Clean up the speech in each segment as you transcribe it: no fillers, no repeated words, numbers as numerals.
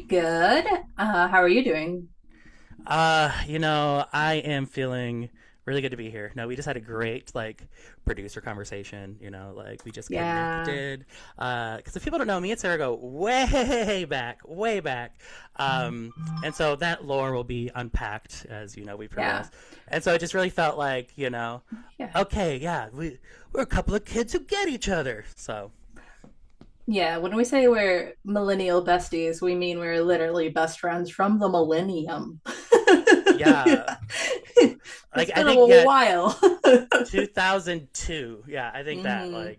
Good. How are you doing? I am feeling really good to be here. No, we just had a great producer conversation. Like we just Yeah. connected. Because if people don't know, me and Sarah go way back, way back. And so that lore will be unpacked as we Yeah. progress. And so it just really felt like Yeah. okay, yeah, we're a couple of kids who get each other. So Yeah. When we say we're millennial besties, we mean we're literally best friends from the millennium. yeah, It's like I been a think yeah, while. 2002. Yeah, I think that hmm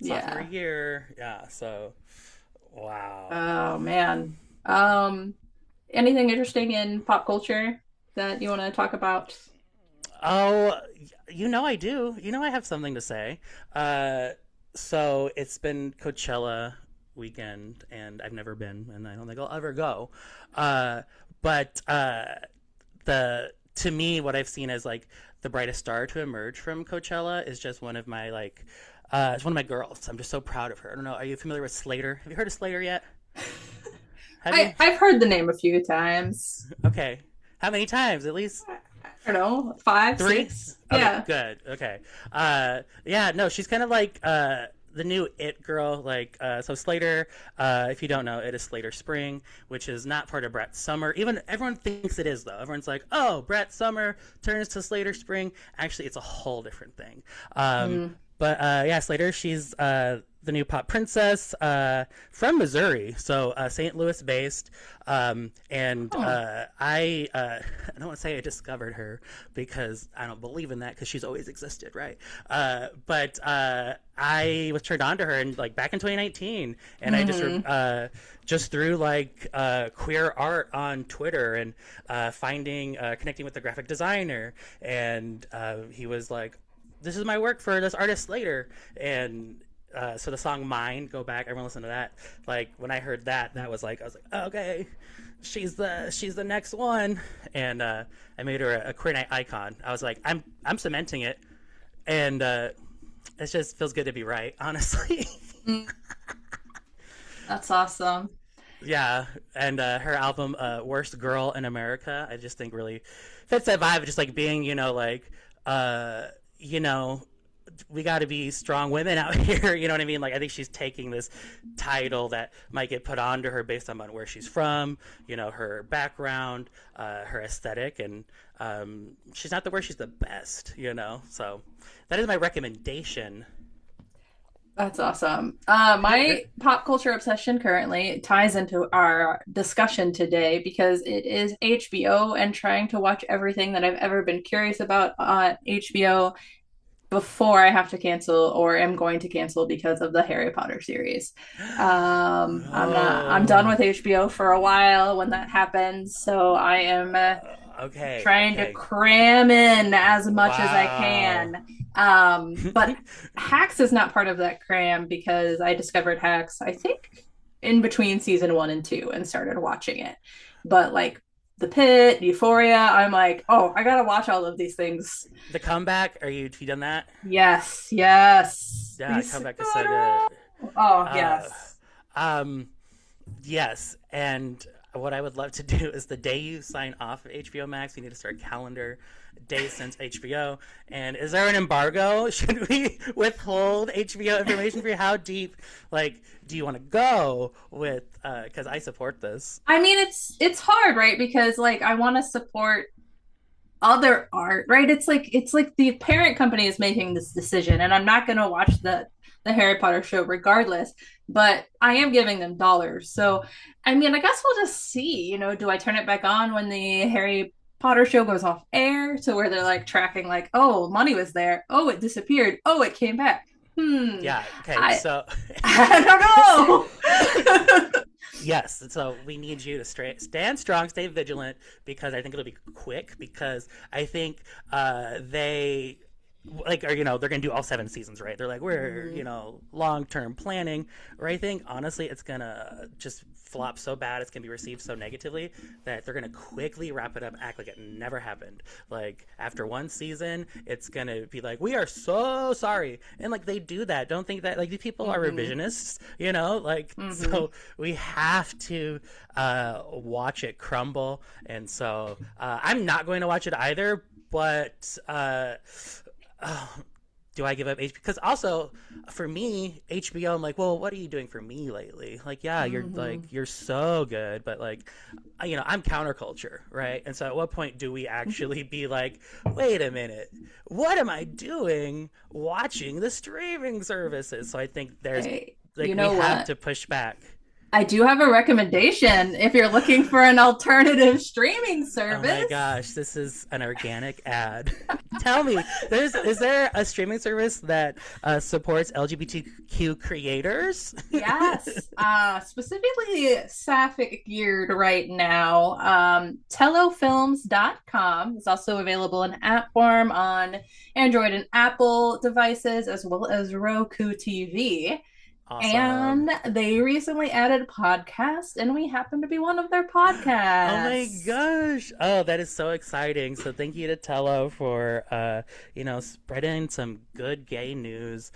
sophomore Yeah. year. Yeah, so wow. Oh man. Um, Anything interesting in pop culture that you want to talk about? Oh, I do. I have something to say. Uh, so it's been Coachella weekend, and I've never been, and I don't think I'll ever go. Uh, but the to me, what I've seen as like the brightest star to emerge from Coachella is just one of my it's one of my girls. I'm just so proud of her. I don't know. Are you familiar with Slayyyter? Have you heard of Slayyyter yet? Have you? I've heard the name a few times. Okay. How many times? At least I don't know, five, three? six. Okay, Yeah. good. Okay. Yeah, no, she's kind of like the new it girl. So Slayyyter, if you don't know, it is Slayyyter Spring, which is not part of Brett Summer. Even everyone thinks it is though. Everyone's like, oh, Brett Summer turns to Slayyyter Spring. Actually, it's a whole different thing. Mm. But yeah, Slayyyter, she's the new pop princess from Missouri, so St. Louis based. And Oh. I don't want to say I discovered her because I don't believe in that because she's always existed, right? But I was turned on to her in like back in 2019, and I hmm just through queer art on Twitter and finding connecting with the graphic designer, and he was like, this is my work for this artist later. And so the song Mine, go back, everyone listen to that. Like when I heard that, that was like, I was like, oh, okay, she's the next one. And I made her a queer night icon. I was like, I'm cementing it. And it just feels good to be right, honestly. That's awesome. Yeah, and her album "Worst Girl in America," I just think really fits that vibe of just like being, uh, you know, we got to be strong women out here. You know what I mean? Like I think she's taking this title that might get put onto her based on where she's from, her background, her aesthetic, and she's not the worst; she's the best. So that is my recommendation. That's awesome. My pop culture obsession currently ties into our discussion today because it is HBO and trying to watch everything that I've ever been curious about on HBO before I have to cancel or am going to cancel because of the Harry Potter series. I'm done Oh, with HBO for a while when that happens, so I am okay, trying to okay. cram in as much as I Wow. can. But Hacks is not part of that cram because I discovered Hacks, I think, in between season one and two and started watching it. But like The Pit, Euphoria, I'm like, oh, I gotta watch all of these things. The comeback, have you done that? Yes, yes. Yeah, These comeback is so good. oh Uh, yes. um, yes, and what I would love to do is the day you sign off of HBO Max, you need to start a calendar day since HBO. And is there an embargo? Should we withhold HBO information for you? How deep, do you want to go with? Because I support this. I mean it's hard, right? Because like I want to support other art, right? It's like the parent company is making this decision, and I'm not going to watch the Harry Potter show regardless. But I am giving them dollars, so I mean, I guess we'll just see. Do I turn it back on when the Harry Potter show goes off air, to where they're like tracking, like, oh, money was there, oh, it disappeared, oh, it came back. Yeah. Okay. I So. I don't know. Yes, so we need you to stand strong, stay vigilant, because I think it'll be quick. Because I think they like, or they're gonna do all 7 seasons, right? They're like, we're Mhm. long-term planning, or I think honestly it's gonna just flop so bad, it's gonna be received so negatively that they're gonna quickly wrap it up, act like it never happened. Like after 1 season it's gonna be like, we are so sorry, and like they do that. Don't think that like these people are Mhm. revisionists, like, Mhm. so we have to watch it crumble. And so I'm not going to watch it either, but oh, do I give up HBO? Because also for me, HBO, I'm like, well, what are you doing for me lately? Like, yeah, Mhm. you're so good, but like, I'm counterculture, right? And so at what point do we actually be like, wait a minute, what am I doing watching the streaming services? So I think there's Hey, like you we know have what? to push back. I do have a recommendation if you're looking for an alternative streaming Oh my service. gosh, this is an organic ad. Tell me, is there a streaming service that supports LGBTQ creators? Yes, specifically sapphic geared right now. Telofilms.com is also available in app form on Android and Apple devices, as well as Roku TV. Awesome. And they recently added a podcast, and we happen to be one of their Oh my podcasts. gosh. Oh, that is so exciting. So thank you to Tello for spreading some good gay news.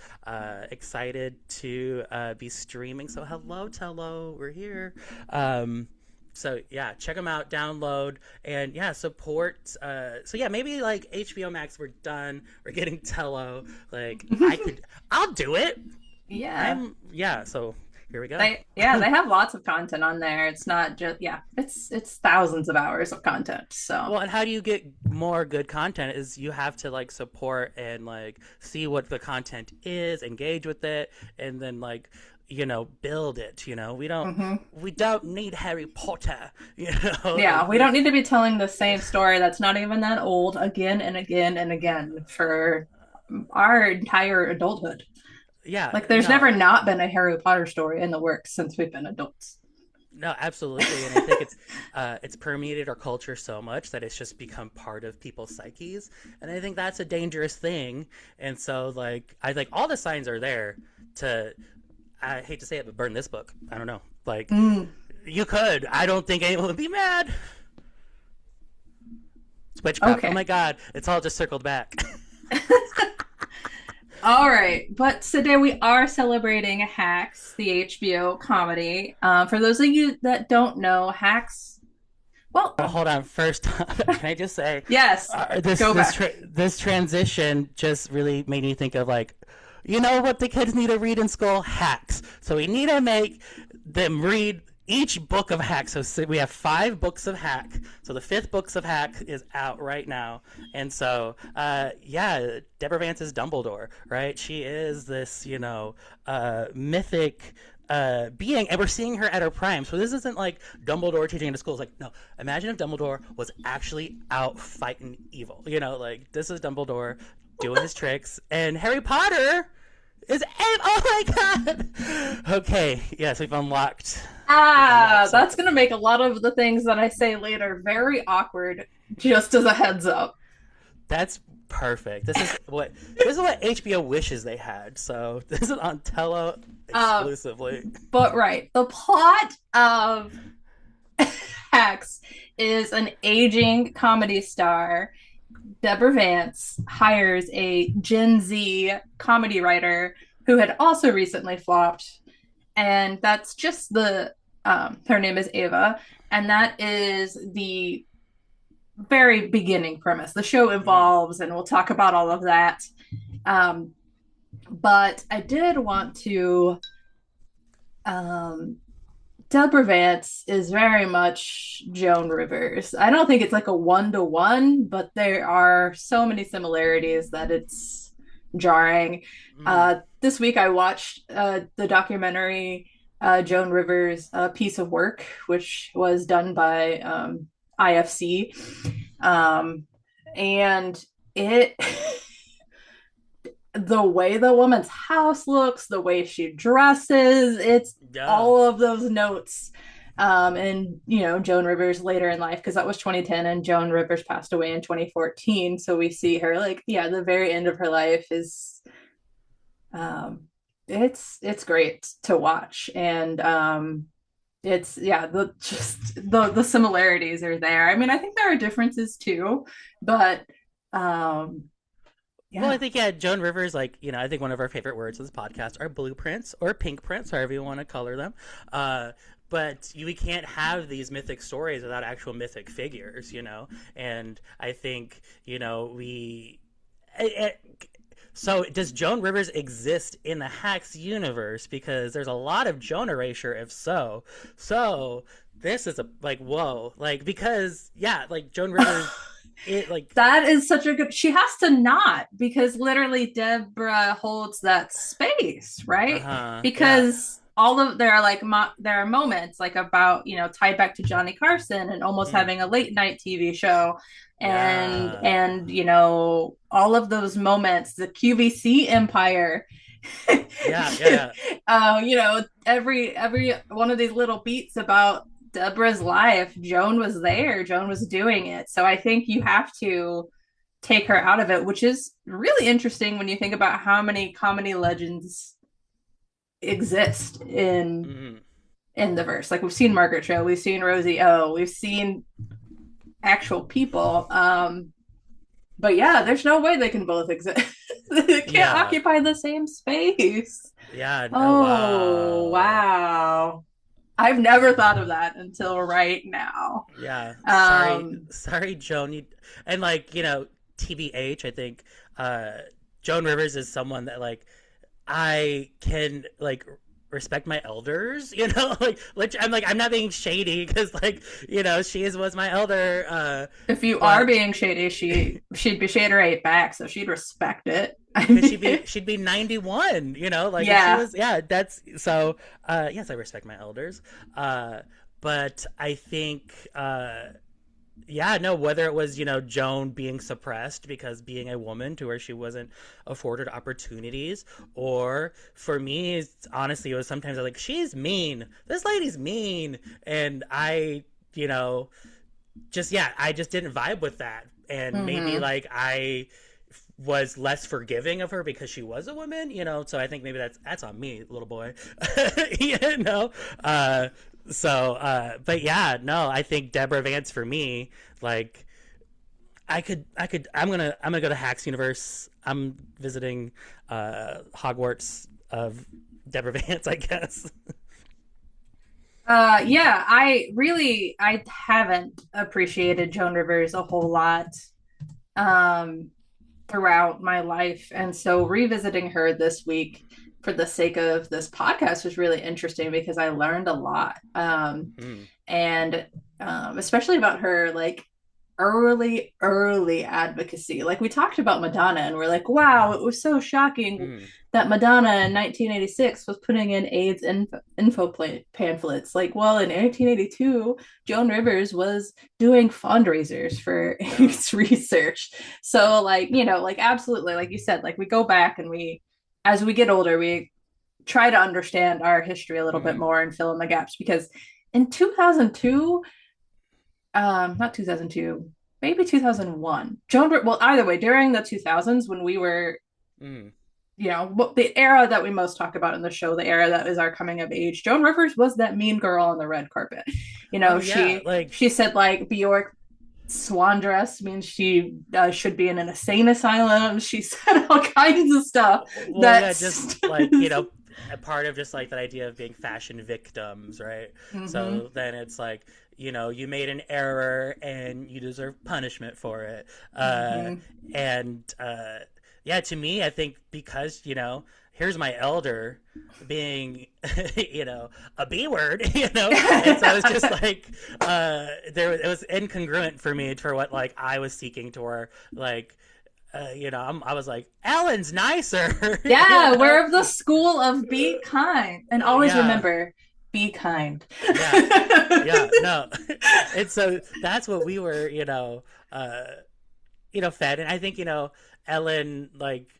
Excited to be streaming. So hello Tello, we're here. So yeah, check them out, download, and yeah, support. So yeah, maybe like HBO Max, we're done. We're getting Tello. Like I'll do it. Yeah. Yeah. So here we go. They have lots of content on there. It's not just it's thousands of hours of content. So Well, and how do you get more good content is you have to like support and like see what the content is, engage with it, and then like build it. mhm. We don't need Harry Potter. Like Yeah, we don't need to be telling the same story that's not even that old again and again and again for our entire adulthood. yeah, Like there's no, never not been a Harry Potter story in the works since we've been adults. no, absolutely, and I think it's permeated our culture so much that it's just become part of people's psyches, and I think that's a dangerous thing. And so like I think all the signs are there to, I hate to say it, but burn this book. I don't know. Like, Mm, you could. I don't think anyone would be mad. It's witchcraft. Oh my okay. god. It's all just circled back. All right, but today we are celebrating Hacks, the HBO comedy. For those of you that don't know, Hacks, well, But hold on. First, can I just say, yes, go back. this transition just really made me think of like, what the kids need to read in school? Hacks. So we need to make them read each book of Hack. So we have 5 books of Hack. So the 5th books of Hack is out right now. And so, yeah, Deborah Vance is Dumbledore, right? She is this, mythic being, and we're seeing her at her prime. So this isn't like Dumbledore teaching in the schools. Like, no, imagine if Dumbledore was actually out fighting evil. Like this is Dumbledore doing his tricks, and Harry Potter is. Oh my god! Okay, yes, we've unlocked That's something. going to make a lot of the things that I say later very awkward, just as a heads up. That's perfect. This is what HBO wishes they had. So this is on Tello Uh, exclusively. but right, the plot of Hacks is an aging comedy star. Deborah Vance hires a Gen Z comedy writer who had also recently flopped, and that's just her name is Ava, and that is the very beginning premise. The show Mhm. evolves, and we'll talk about all of that. Um, but I did want to. Um, Deborah Vance is very much Joan Rivers. I don't think it's like a 1-to-1, but there are so many similarities that it's jarring. Mm. This week I watched the documentary Joan Rivers' Piece of Work, which was done by IFC. Um, and it the way the woman's house looks, the way she dresses, it's Yeah. all of those notes. and Joan Rivers later in life, because that was 2010 and Joan Rivers passed away in 2014. So we see her like, yeah, the very end of her life is um it's great to watch. And it's yeah, the similarities are there. I mean, I think there are differences too, but um Well, I yeah. think yeah, Joan Rivers, like I think one of our favorite words in this podcast are blueprints or pink prints, however you want to color them. Uh, but we can't have these mythic stories without actual mythic figures, And I think we. So does Joan Rivers exist in the Hacks universe? Because there's a lot of Joan erasure. If so this is a like whoa, like because yeah, like Joan Rivers, it like That is such a good. She has to not, because literally Deborah holds that space, right? yeah. Because all of there are like there are moments like about tied back to Johnny Carson and almost Mm, having a late night TV show, yeah. and all of those moments, the QVC empire. Yeah, yeah, Every one of these little beats about Deborah's life, Joan was there. Joan was doing it. So I think you have to take her out of it, which is really interesting when you think about how many comedy legends exist yeah. in the verse. Like we've seen Margaret Cho, we've seen Rosie O, we've seen actual people. But yeah, there's no way they can both exist. They can't Yeah, occupy the same space. yeah. Oh, Oh, wow. wow. I've never thought of that until right now. Yeah. Sorry, Um, sorry, Joan. And like TBH. I think Joan Rivers is someone that like I can like respect my elders, like I'm not being shady because like she was my elder, if you are but being shady, she'd be shade her eight back, so she'd respect it. I because mean, she'd be 91, like if she yeah. was, yeah, that's so yes, I respect my elders, but I think yeah, no, whether it was, Joan being suppressed because being a woman to where she wasn't afforded opportunities, or for me, honestly, it was sometimes like, she's mean. This lady's mean. And you know, yeah, I just didn't vibe with that. And maybe Mm-hmm. like I was less forgiving of her because she was a woman, so I think maybe that's on me, little boy. you know uh but yeah, no, I think Deborah Vance for me, like I'm gonna go to Hacks universe. I'm visiting Hogwarts of Deborah Vance, I guess. Yeah, I haven't appreciated Joan Rivers a whole lot um throughout my life. And so revisiting her this week for the sake of this podcast was really interesting because I learned a lot. Mm, And especially about her like early advocacy. Like we talked about Madonna and we're like, wow, it was so shocking mm, that Madonna in 1986 was putting in AIDS info pamphlets. Like, well, in 1982, Joan Rivers was doing fundraisers for yeah. AIDS research. So, like, like absolutely, like you said, like we go back and as we get older, we try to understand our history a little bit Mm, more and fill in the gaps because in 2002, not 2002, maybe 2001, well, either way, during the 2000s when we were, mm. the era that we most talk about in the show, the era that is our coming of age, Joan Rivers was that mean girl on the red carpet. Oh yeah, She said like Bjork swan dress means she should be in an insane asylum. She said all kinds of stuff well, yeah, just that's like a part of just like that idea of being fashion victims, right? mm-hmm, So then it's like, you made an error and you deserve punishment for it. mm-hmm. And yeah, to me, I think because here's my elder being a B word, and so it's just like it was incongruent for me for what like I was seeking to, where like I was like, Ellen's nicer, Yeah, we're of the school of be kind. And always yeah, remember, be kind. yeah, yeah, no, and so that's what we were, fed, and I think Ellen, like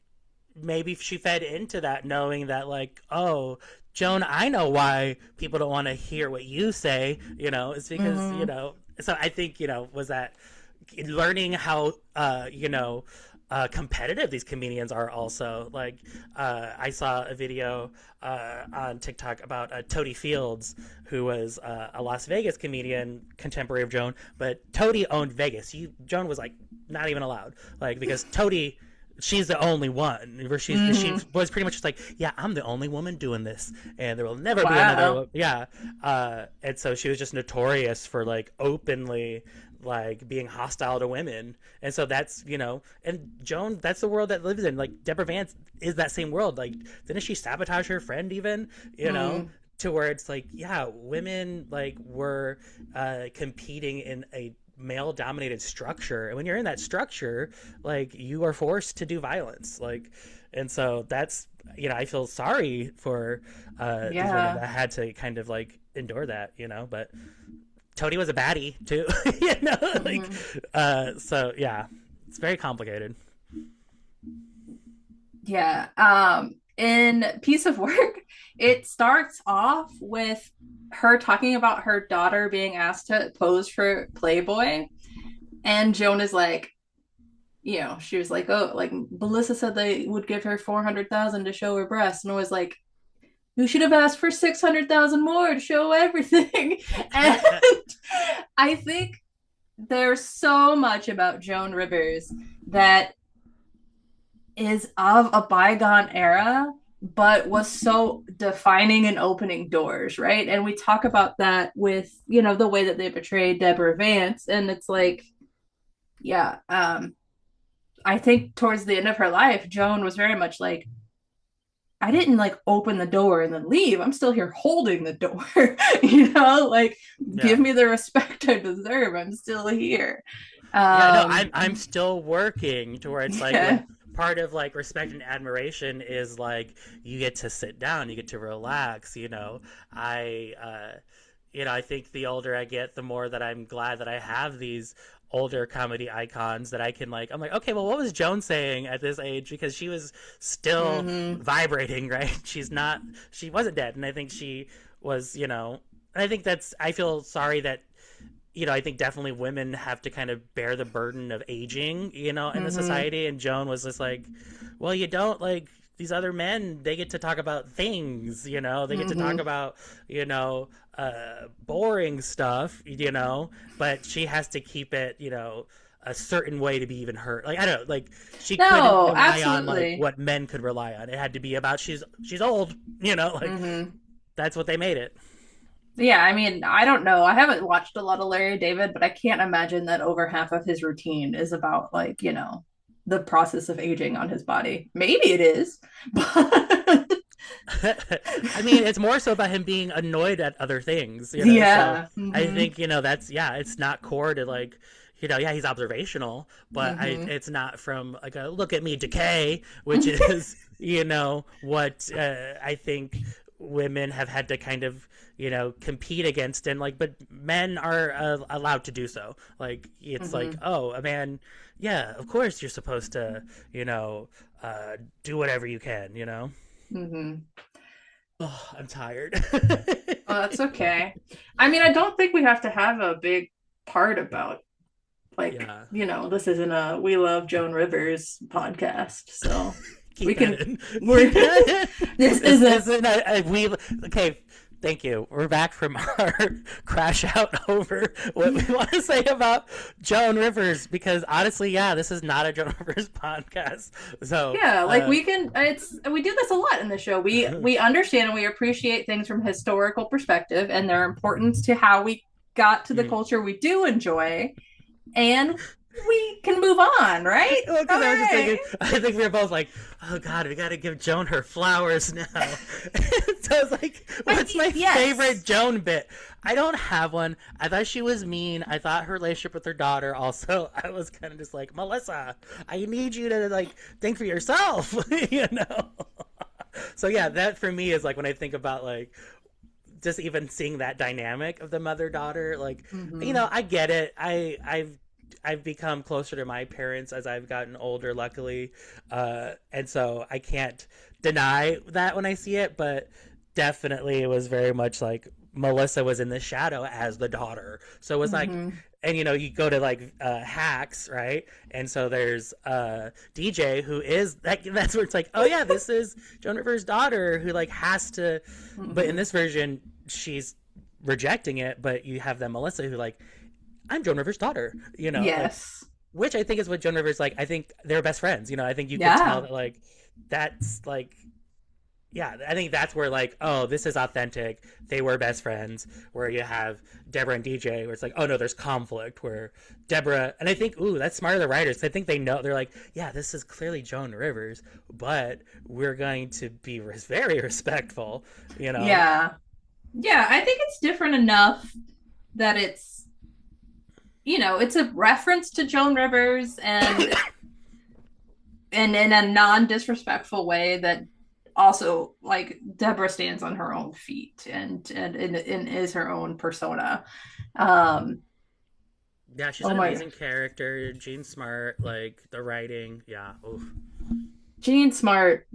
maybe she fed into that, knowing that like, oh, Joan, I know why people don't want to hear what you say. It's because Mm-hmm. So I think was that learning how competitive these comedians are. Also, like, I saw a video on TikTok about Toady Fields, who was a Las Vegas comedian contemporary of Joan, but Toady owned Vegas. Joan was like not even allowed, like, because Toady, she's the only one, where she Mm-hmm. was pretty much just like, yeah, I'm the only woman doing this, and there will never be Wow. another. Yeah. And so she was just notorious for like openly like being hostile to women. And so that's, and Joan, that's the world that lives in. Like, Deborah Vance is that same world. Like, didn't she sabotage her friend even, Mm. to where it's like, yeah, women like were competing in a male dominated structure, and when you're in that structure, like, you are forced to do violence, like. And so that's, I feel sorry for these women Yeah. that had to kind of like endure that, but Tony was a baddie too. Like, Mm-hmm. so yeah, it's very complicated. Yeah. In Piece of Work, it starts off with her talking about her daughter being asked to pose for Playboy. And Joan is like, she was like, oh, like Melissa said they would give her 400,000 to show her breasts. And I was like, you should have asked for 600,000 more to show everything. And I think there's so much about Joan Rivers that is of a bygone era, but was so defining and opening doors, right? And we talk about that with, the way that they portrayed Deborah Vance. And it's like, yeah, I think towards the end of her life, Joan was very much like, I didn't like open the door and then leave. I'm still here holding the door, like, give Yeah. me the respect I deserve. I'm still here. Yeah, no, Um, I'm still working to where it's like, when yeah. part of like respect and admiration is like you get to sit down, you get to relax. I I think the older I get, the more that I'm glad that I have these older comedy icons that I can, like, I'm like, okay, well, what was Joan saying at this age? Because she was still Mm-hmm. vibrating, right? She wasn't dead, and I think she was, and I think I feel sorry that, I think definitely women have to kind of bear the burden of aging, in the Mm-hmm. society. And Joan was just like, well, you don't, like, these other men, they get to talk about things, they get to talk Mm-hmm. about, boring stuff, but she has to keep it, a certain way to be even heard. Like, I don't know, like, she couldn't No, rely on like absolutely. what men could rely on. It had to be about she's old, like, Mm-hmm. that's what they made it. Yeah, I mean, I don't know. I haven't watched a lot of Larry David, but I can't imagine that over half of his routine is about like, the process of aging on his body. Maybe it is, but I mean, it's more so about him being annoyed at other things, So yeah. I Mm-hmm. think, that's, yeah, it's not core to like, yeah, he's observational, but Mm-hmm. it's not from like a look at me decay, which is, what I think women have had to kind of, compete against. And like, but men are allowed to do so. Like, it's like, Mm-hmm. oh, a man, yeah, of course you're supposed to, do whatever you can, Mm-hmm. Oh, I'm tired. Well, that's okay. I mean, I don't think we have to have a big part about like, Yeah. this isn't a We Love Joan Rivers podcast. So we Keep that can in. we're Keep that in. this This isn't isn't we. Okay. Thank you. We're back from our crash out over what we want to say about Joan Rivers, because honestly, yeah, this is not a Joan Rivers podcast. So, yeah, like we do this a lot in the show. We understand and we appreciate things from a historical perspective and their importance to how we got to the mm. culture we do enjoy, and we can move on, right? Well, All because I was just thinking, right. I think we were both like, oh God, we got to give Joan her flowers now. So I was like, I what's mean, my favorite yes. Joan bit? I don't have one. I thought she was mean. I thought her relationship with her daughter also, I was kind of just like, Melissa, I need you to like think for yourself, you know? So yeah, that for me is like when I think about like just even seeing that dynamic of the mother daughter, like, Mm-hmm. I get it. I've become closer to my parents as I've gotten older, luckily, and so I can't deny that when I see it. But definitely it was very much like Melissa was in the shadow as the daughter. So it was like, Hmm. and you go to like Hacks, right? And so there's DJ who is that's where it's like, oh yeah, this is Joan Rivers' daughter who like has to, but in Hmm. this version she's rejecting it, but you have that Melissa who like, I'm Joan Rivers' daughter, like, Yes. which I think is what Joan Rivers like. I think they're best friends. I think you could tell Yeah. that like that's like, yeah, I think that's where like, oh, this is authentic. They were best friends. Where you have Deborah and DJ, where it's like, oh no, there's conflict. Where Deborah, and I think, ooh, that's smart of the writers. I think they know, they're like, yeah, this is clearly Joan Rivers, but we're going to be very respectful. You know? Yeah. Yeah, I think it's different enough that it's a reference to Joan Rivers and in a non-disrespectful way that also like Deborah stands on her own feet and is her own persona. Um Yeah, she's oh an my amazing character. Jean Smart, like the writing. Yeah. Oof. Jean Smart,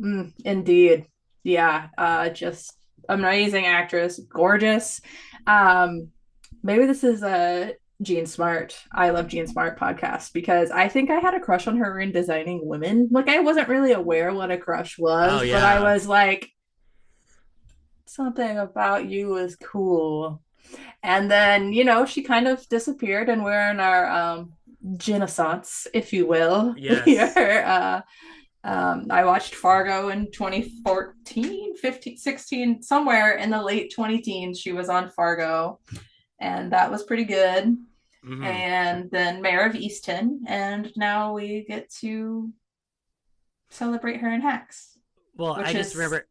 indeed. Yeah, just amazing actress, gorgeous. Um, maybe this is a Jean Smart, I Love Jean Smart podcast because I think I had a crush on her in Designing Women. Like I wasn't really aware what a crush Oh was, but I yeah. was like, something about you is cool. And then, she kind of disappeared and we're in our Renaissance, if you will, Yes. here. I watched Fargo in 2014, 15, 16, somewhere in the late 20 teens. She was on Fargo, and that was pretty good. Hmm. And then Mayor of Easton, and now we get to celebrate her in Hacks, Well, which I just is remember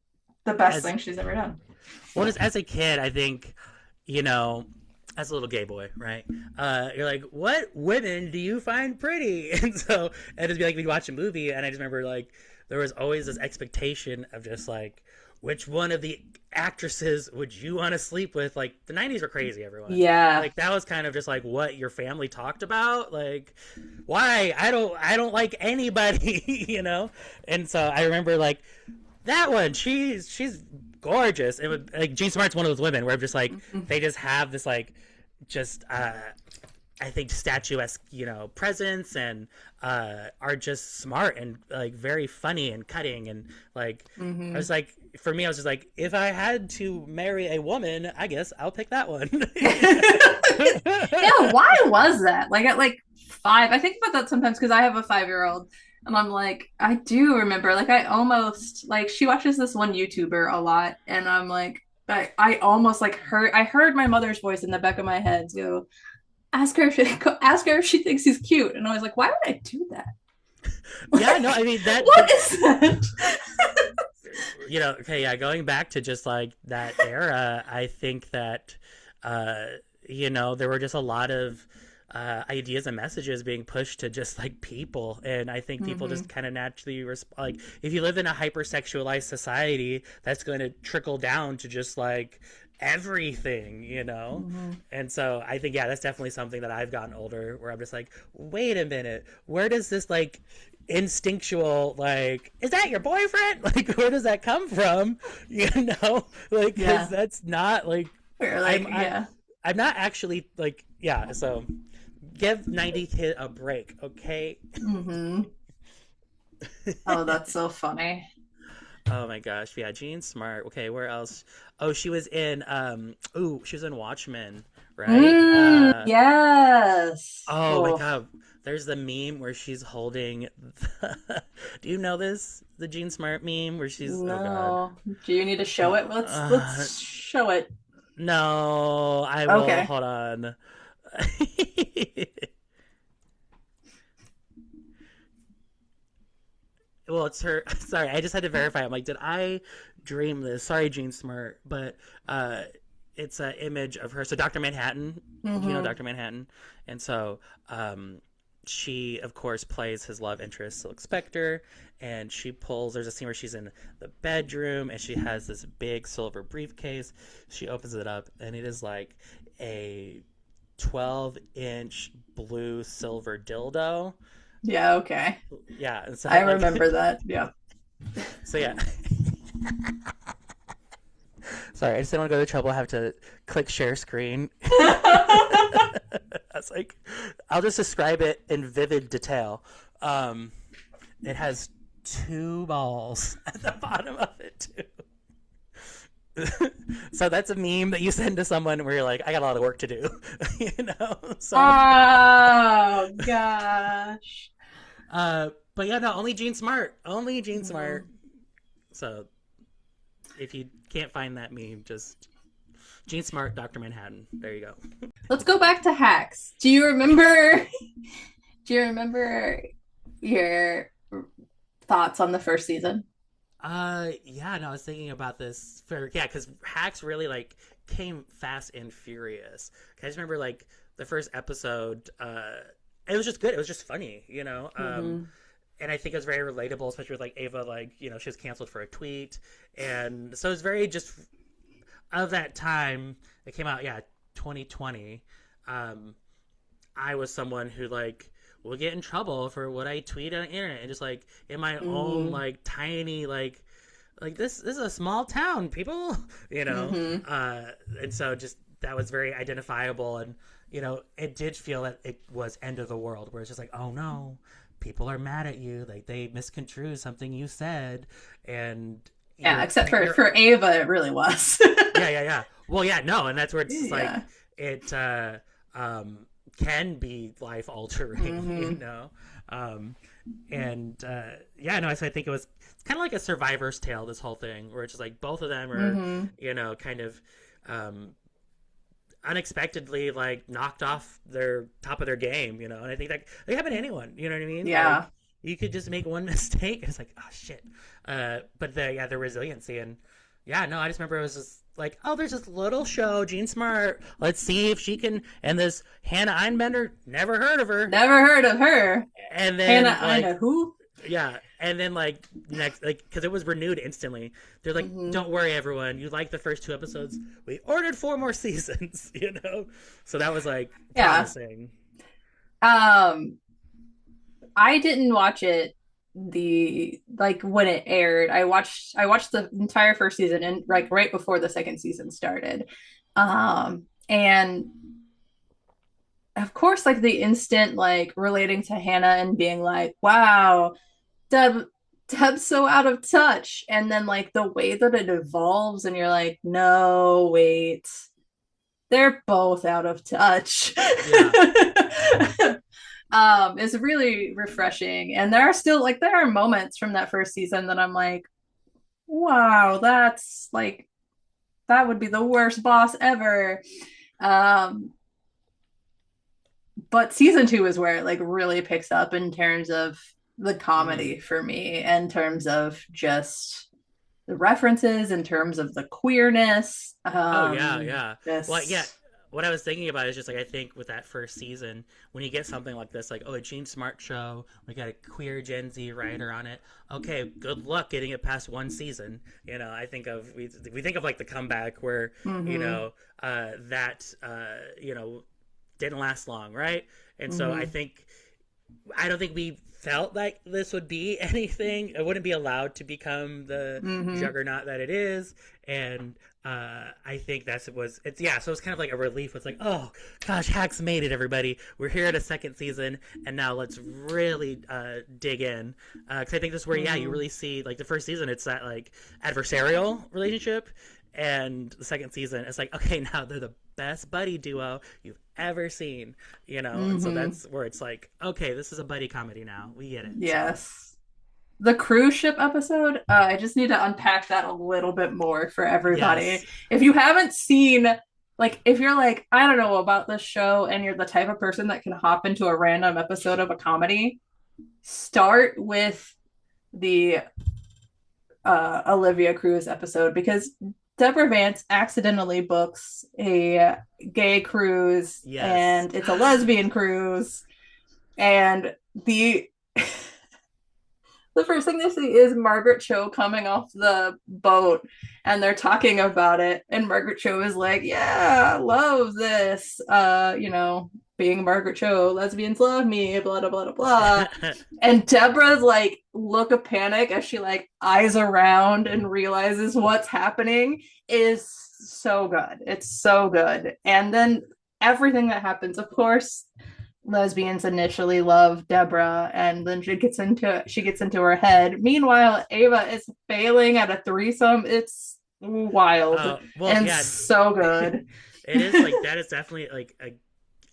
the best as thing she's ever done. well, as a kid, I think, you know, as a little gay boy, right? You're like, what women do you find pretty? And so, and it'd be like we'd watch a movie, and I just remember like there was always this expectation of just like, which one of the actresses would you want to sleep with? Like the '90s were crazy, everyone. Yeah. Like that was kind of just like what your family talked about. Like, why I don't like anybody, And so I remember like that one, she's gorgeous. It would like Jean Smart's one of those women where I'm just like Mhm. they just have this like just I think statuesque presence and are just smart and like very funny and cutting and like I Mhm. was like for me I was just like if I had to marry a woman I guess I'll pick that one. Yeah, why was that? Like at like 5, I think about that sometimes because I have a 5-year-old and I'm like, I do remember, like I almost like she watches this one YouTuber a lot and I'm like, I almost like I heard my mother's voice in the back of my head go, ask her if she thinks he's cute. And I was like, why would I do that? Yeah, no, Like, I mean that what is that? okay, yeah, going back to just like that era, I think that uh, there were just a lot of ideas and messages being pushed to just like people, and I think people Hmm. just kind of naturally like if you live in a hypersexualized society, that's going to trickle down to just like everything. Hmm. And so I think yeah, that's definitely something that I've gotten older where I'm just like, wait a minute, where does this like instinctual like is that your boyfriend like where does that come from like because Yeah. that's not like We're like, i'm i yeah. i'm not actually like yeah so give 90 kid a break, okay. Hmm. Oh, that's so funny. Oh my gosh, yeah, Jean Smart. Okay, where else? Oh, she was in she was in Watchmen, right? Yes. Oh my Oh, god, there's the meme where she's holding do you know this, the Jean Smart meme where she's, oh god. no. Do you need to show it? Uh, Let's show it. no, I will. Okay. Hold on. Well, it's her. Sorry, I just had to verify. I'm like, did I dream this? Sorry, Jean Smart, but uh, it's an image of her. So Doctor Manhattan, do you know Hmm. Doctor Manhattan? And so she, of course, plays his love interest, Silk Spectre, and she pulls. There's a scene where she's in the bedroom and she has this big silver briefcase. She opens it up and it is like a 12-inch blue silver dildo. Yeah, okay. Yeah, and so I like remember that. Yeah. so yeah. Sorry, I just didn't want to go to trouble. I have to click share screen. I was like, I'll just describe it in vivid detail. Um, it has two balls at the bottom of it too. So that's a meme that you send to someone where you're like, I got a lot of work to do, you know. So, Oh gosh. but yeah, no, only Gene Smart, only Gene Mhm. Smart. So if you can't find that meme, just Gene Smart, Doctor Manhattan. There you go. Let's go back to hacks. Do you remember? Do you remember your thoughts on the first season? Yeah, no, I was thinking about this for yeah, because Hacks really like came fast and furious. I just remember like the first episode. It was just good. It was just funny, you know. Mm-hmm. And I think it was very relatable, especially with like Ava, like you know, she was canceled for a tweet, and so it's very just of that time. It came out, yeah, 2020. Um, I was someone who like will get in trouble for what I tweet on the internet and just like in my own Mm-hmm. like tiny like this is a small town, people, you know. Mm-hmm. Uh, and so just that was very identifiable, and you know it did feel that it was end of the world, where it's just like, oh no, people are mad at you, like they misconstrue something you said, and Yeah, you're except for you're Ava, it really was. yeah. Well, yeah, no, and that's where it's just like Yeah. it um, can be life altering, you Mm-hmm. know. Um, and yeah, no, so I think it's kind of like a survivor's tale. This whole thing, where it's just like both of them are, Mm-hmm. you know, kind of um, unexpectedly like knocked off their top of their game, you know. And I think that they happen to anyone, you know what I mean? Yeah. Like you could just make one mistake, and it's like, oh shit. But the resiliency and yeah, no, I just remember it was just like, oh, there's this little show, Jean Smart. Let's see if she can. And this Hannah Einbender, never heard of her. Never heard of her. And Hannah, then I know like, who. yeah, and then like next, like, because it was renewed instantly. They're like, Mm-hmm. don't worry, everyone. You like the first two episodes? We ordered four more seasons. You know, so that was like Yeah. promising. Um, I didn't watch it the like when it aired. I watched the entire first season and like right before the second season started. And of course like the instant like relating to Hannah and being like, wow, Deb Deb's so out of touch. And then like the way that it evolves and you're like, no, wait. They're both out of touch. Yeah. Is really refreshing. And there are still like there are moments from that first season that I'm like, wow, that's like that would be the worst boss ever. Um, but season two is where it like really picks up in terms of the Mm. comedy for me, in terms of just the references, in terms of the queerness. Oh yeah, yeah. Well, yeah. Just What I was thinking about is just like I think with that first season, when you get something like this, like oh, a Gene Smart show, we got a queer Gen Z writer on it. Okay, good luck getting it past one season. You know, I think of we think of like the comeback where you mm-hmm, know that you know didn't last long, right? And so mm-hmm, I don't think we felt like this would be anything. It wouldn't be allowed to become the mm-hmm. juggernaut that it is, and I think it's yeah. So it's kind of like a relief. It's like, oh gosh, Hacks made it, everybody. We're here at a second season, and now let's really dig in because I think this is where yeah, you Mm-hmm. really see like the first season. It's that like adversarial relationship, and the second season, it's like okay, now they're the best buddy duo you've ever seen, you know. And so Mm-hmm. that's where it's like, okay, this is a buddy comedy now. We get it. So Yes. The cruise ship episode, I just need to unpack that a little bit more for everybody. yes, If you haven't seen, like, if you're like, I don't know about this show, and you're the type of person that can hop into a random episode of a comedy, start with the Olivia Cruz episode because Deborah Vance accidentally books a gay cruise yes. and it's a lesbian cruise. And the first thing they see is Margaret Cho coming off the boat and they're talking about it. And Margaret Cho is like, yeah, I love this. Being Margaret Cho, lesbians love me, blah, blah, blah, blah. And Deborah's like look of panic as she like eyes around and realizes what's happening is so good. It's so good. And then everything that happens, of course, lesbians initially love Deborah, and then she gets into her head. Meanwhile, Ava is failing at a threesome. It's wild Well, and yeah, so good. it is like that is definitely like a.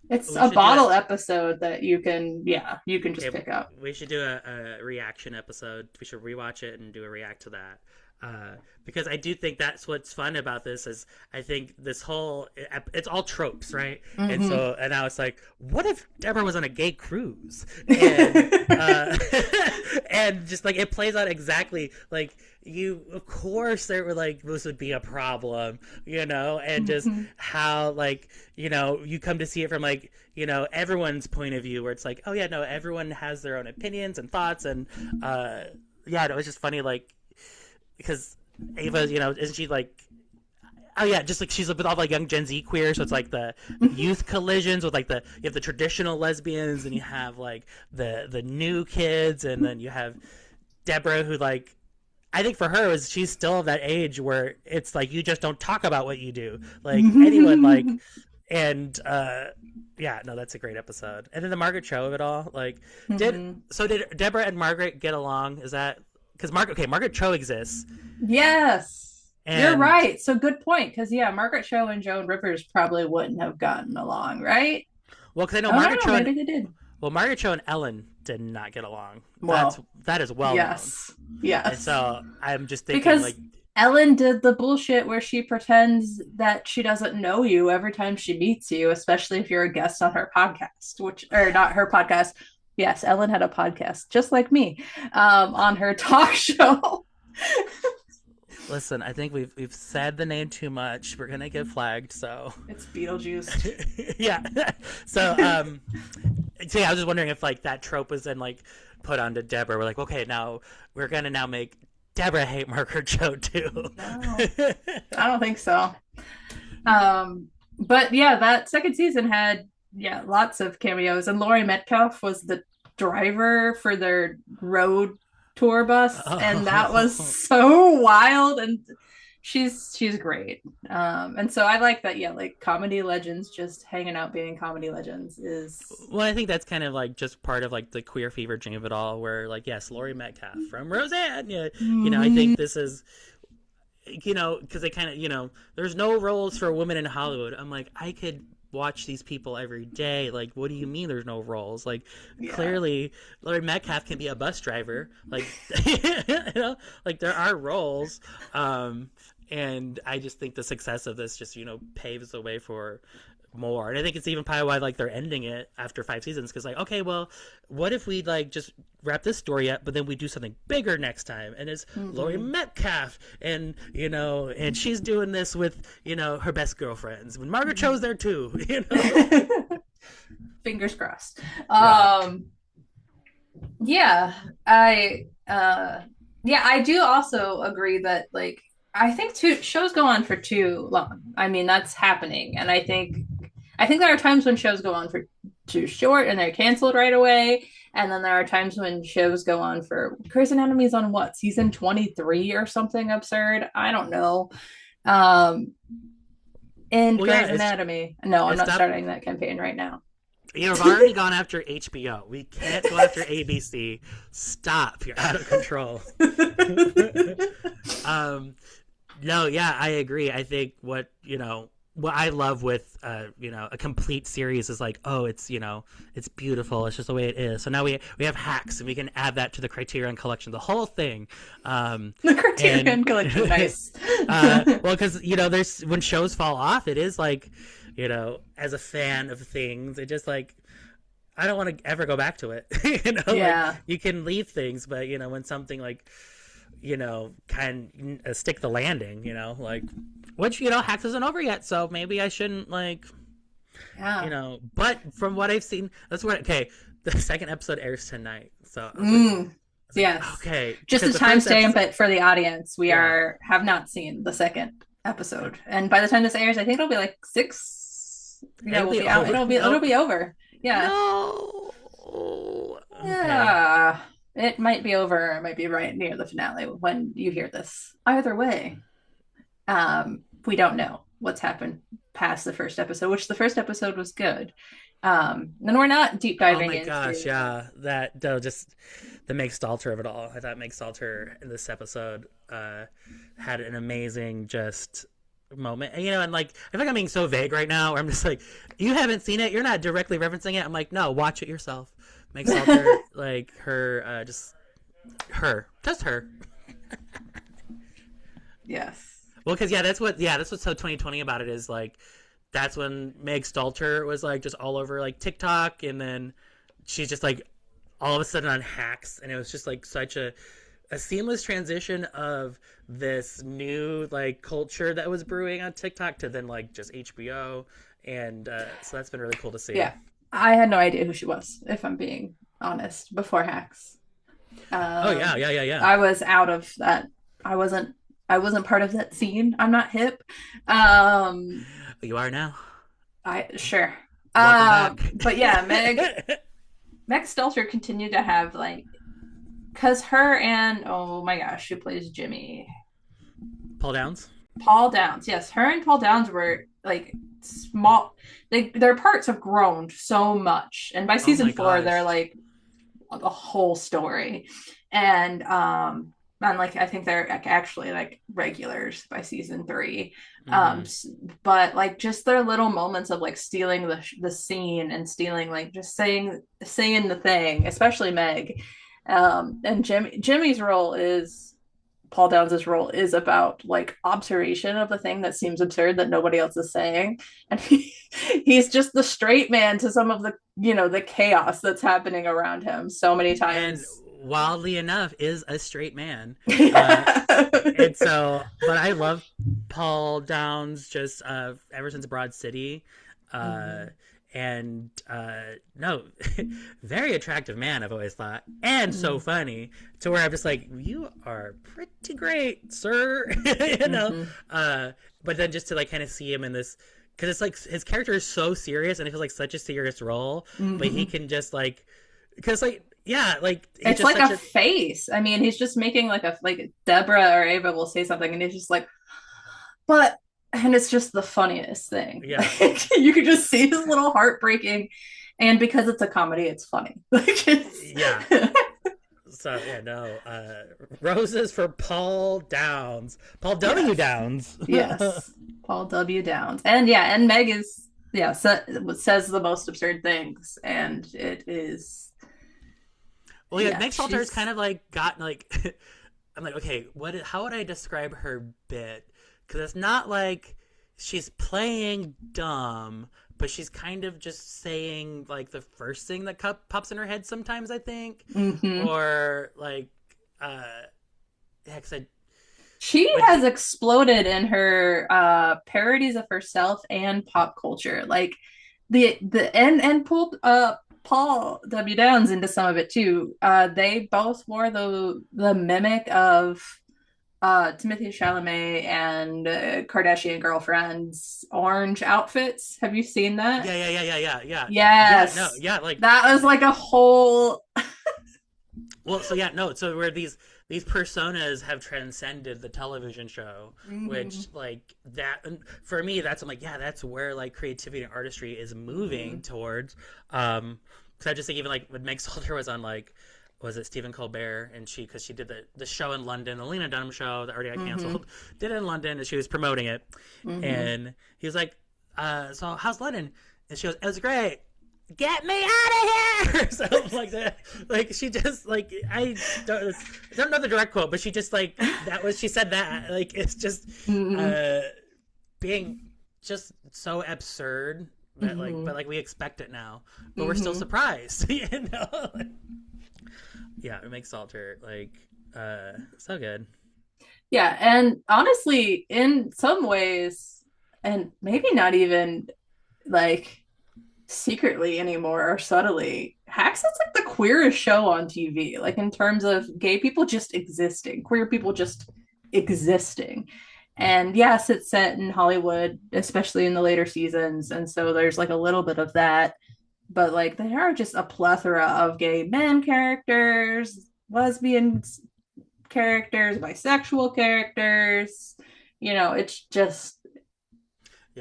It's We a should do it. bottle episode that you can just Okay, pick up. we should do a reaction episode. We should rewatch it and do a react to that. Because I do think that's what's fun about this is I think this whole it's all tropes, right? And Mm-hmm. so and I was like, what if Deborah was on a gay cruise and and just like it plays out exactly like you of course there were like this would be a problem, and just Mm-hmm. how like you come to see it from like everyone's point of view where it's like, oh yeah, no, everyone has their own opinions and thoughts and yeah, it was just funny like because Ava, isn't she like oh yeah, just like she's with all like young Gen Z queer, so it's like the youth collisions with like you have the traditional lesbians and you have like the new kids and then you have Deborah who like I think for her is she's still of that age where it's like you just don't talk about what you do. Like anyone like and yeah, no, that's a great episode. And then the Margaret Cho of it all, like did Mm-hmm. so did Deborah and Margaret get along? Is that because Margaret Cho exists Yes, you're and right. So good point. Because yeah, Margaret Cho and Joan Rivers probably wouldn't have gotten along, right? well, because I know Oh no, maybe they did. Margaret Cho and Ellen did not get along. Well, That is well known. yes, And yes. so I'm just thinking Because like Ellen did the bullshit where she pretends that she doesn't know you every time she meets you, especially if you're a guest on her podcast, which or not her podcast. Yes, Ellen had a podcast just like me on her talk show. listen, I think we've said the name too much. We're gonna get flagged, so It's Beetlejuice. yeah. So so yeah, I was just wondering if like that trope was then like put onto Deborah. We're like, okay, now we're gonna now make Deborah hate Margaret Cho too. No, I don't think so. Um, but yeah, that second season had lots of cameos, and Laurie Metcalf was the driver for their road tour bus, and that was Oh. so wild. And she's great. And so I like that. Yeah, like comedy legends just hanging out being comedy legends is. Well, I think that's kind of like just part of like the queer fever dream of it all, where like yes, Laurie Metcalf from Roseanne. Yeah, I think this is because they kind of there's no roles for women in Hollywood. I'm like I could watch these people every day. Like, what do you mean there's no roles? Like, Yeah. clearly, Laurie Metcalf can be a bus driver. Like, like there are roles. And I just think the success of this just paves the way for more. And I think it's even probably why like they're ending it after 5 seasons because like okay, well, what if we like just wrap this story up, but then we do something bigger next time, and it's Laurie Mm-hmm. Metcalf, and and she's doing this with her best girlfriends. When Margaret Cho's there too, Fingers crossed. yeah. Yeah, I do also agree that like I think two shows go on for too long. I mean, that's happening. And I think there are times when shows go on for too short and they're canceled right away. And then there are times when shows go on for Grey's Anatomy's on what, season 23 or something absurd. I don't know. Um in Well, yeah, Grey's Anatomy. No, I'm it's not not. starting that campaign right now. You've already gone after HBO. We can't go after ABC. Stop. You're out of control. um, no, yeah, I agree. I think what I love with a complete series is like, oh, it's beautiful. It's just the way it is. So now we have Hacks, and we can add that to the Criterion Collection, the whole thing. The And Criterion Collection, nice. well, because there's when shows fall off, it is like, as a fan of things, it just like I don't want to ever go back to it. Like Yeah. you can leave things, but when something like can stick the landing, like which Hacks isn't over yet, so maybe I shouldn't like Yeah. But from what I've seen, that's what okay. The second episode airs tonight, so I was like Yes. okay, Just to because the first timestamp episode, it for the audience, we yeah, are have not seen the second episode. And by the time this airs, I think it'll be like six. Yeah, it'll we'll be be out. over. It'll be over. Yeah. No. Okay. Yeah. It might be over, it might be right near the finale when you hear this. Either way. we don't know what's happened past the first episode, which the first episode was good. And we're not deep Oh diving my gosh, into. yeah, that no, just the Meg Stalter of it all. I thought Meg Stalter in this episode had an amazing just moment. And, and like I feel like I'm being so vague right now. Where I'm just like, you haven't seen it, you're not directly referencing it. I'm like, no, watch it yourself. Meg Stalter, like her, just her. Yes. Well, because that's what's so 2020 about it is like that's when Meg Stalter was like just all over like TikTok, and then she's just like all of a sudden on Hacks, and it was just like such a seamless transition of this new like culture that was brewing on TikTok to then like just HBO, and so that's been really cool to see. Yeah. I had no idea who she was, if I'm being honest, before Hacks. Oh yeah, Um, yeah, yeah, yeah. I was out of that. I wasn't. I wasn't part of that scene. I'm not hip. Um, You are now. I sure. Welcome back. But yeah, Meg Stelter continued to have like, cause her and oh my gosh, who plays Jimmy? Paul Downs. Paul Downs. Yes, her and Paul Downs were like small. Their parts have grown so much, and by Oh season my four, they're gosh. like the whole story. And like I think they're like, actually like regulars by season three. Mm-hmm. But like just their little moments of like stealing the scene and stealing like just saying the thing, especially Meg. And Jimmy's role is Paul Downs' role is about like observation of the thing that seems absurd that nobody else is saying. And he's just the straight man to some of the, the chaos that's happening around him so many And times. wildly enough, is a straight man. Uh, Yeah. and so, but I love Paul Downs just ever since Broad City. Uh, Mhm. and no, very attractive man, I've always thought. And so Mhm. funny to where I'm just like, you are pretty great, sir. you know? Mhm. Uh, but then just to like kind of see him in this. Because it's like his character is so serious and it feels like such a serious role, but he Mhm. can just like because like yeah, like he's It's just like such a a face. I mean, he's just making like a like Deborah or Ava will say something and he's just like, but and it's just the funniest thing. yeah, Like, you could just see his little heart breaking, and because it's a comedy, it's funny. Like it's yeah. So yeah, no. Roses for Paul Downs, Paul W. yes, Downs. yes, Paul W. Downs, and yeah, and Meg is says the most absurd things, and it is Well, yeah, yeah, Meg Stalter is she's kind of like got like I'm like okay, how would I describe her bit? Because it's not like she's playing dumb, but she's kind of just saying like the first thing that pops in her head sometimes. I think, mm-hmm. or like uh, yeah, cause I She when has he exploded in her parodies of herself and pop culture. Like the and pulled Paul W. Downs into some of it too. They both wore the mimic of Timothy Chalamet and Kardashian girlfriend's orange outfits. Have you seen that? yeah, yeah, yeah, yeah, yeah, yeah, yeah. No, Yes. yeah, like That was like a whole well, so yeah, no, so where these personas have transcended the television show, which Mhm. like that and for me, that's I'm like, yeah, that's where like creativity and artistry is moving Mhm. towards. Because I just think even like when Meg Salter was on like was it Stephen Colbert and because she did the show in London, the Lena Dunham show that already got Mhm. canceled, did it in London and she was promoting it, Mhm. and he was like, so how's London? And she goes, it was great, get me out of here something like that. Like she just like I don't know the direct quote, but she just like that was she said that like it's just Mhm. uh being just so absurd that like but Mhm. like we expect it now but we're still Mhm. surprised. Yeah, it makes Salter like so good. Yeah, and honestly, in some ways, and maybe not even like secretly anymore or subtly, Hacks is like the queerest show on TV, like in terms of gay people just existing, queer people just existing. And yes, it's set in Hollywood, especially in the later seasons. And so there's like a little bit of that. But like there are just a plethora of gay men characters, lesbian characters, bisexual characters. It's just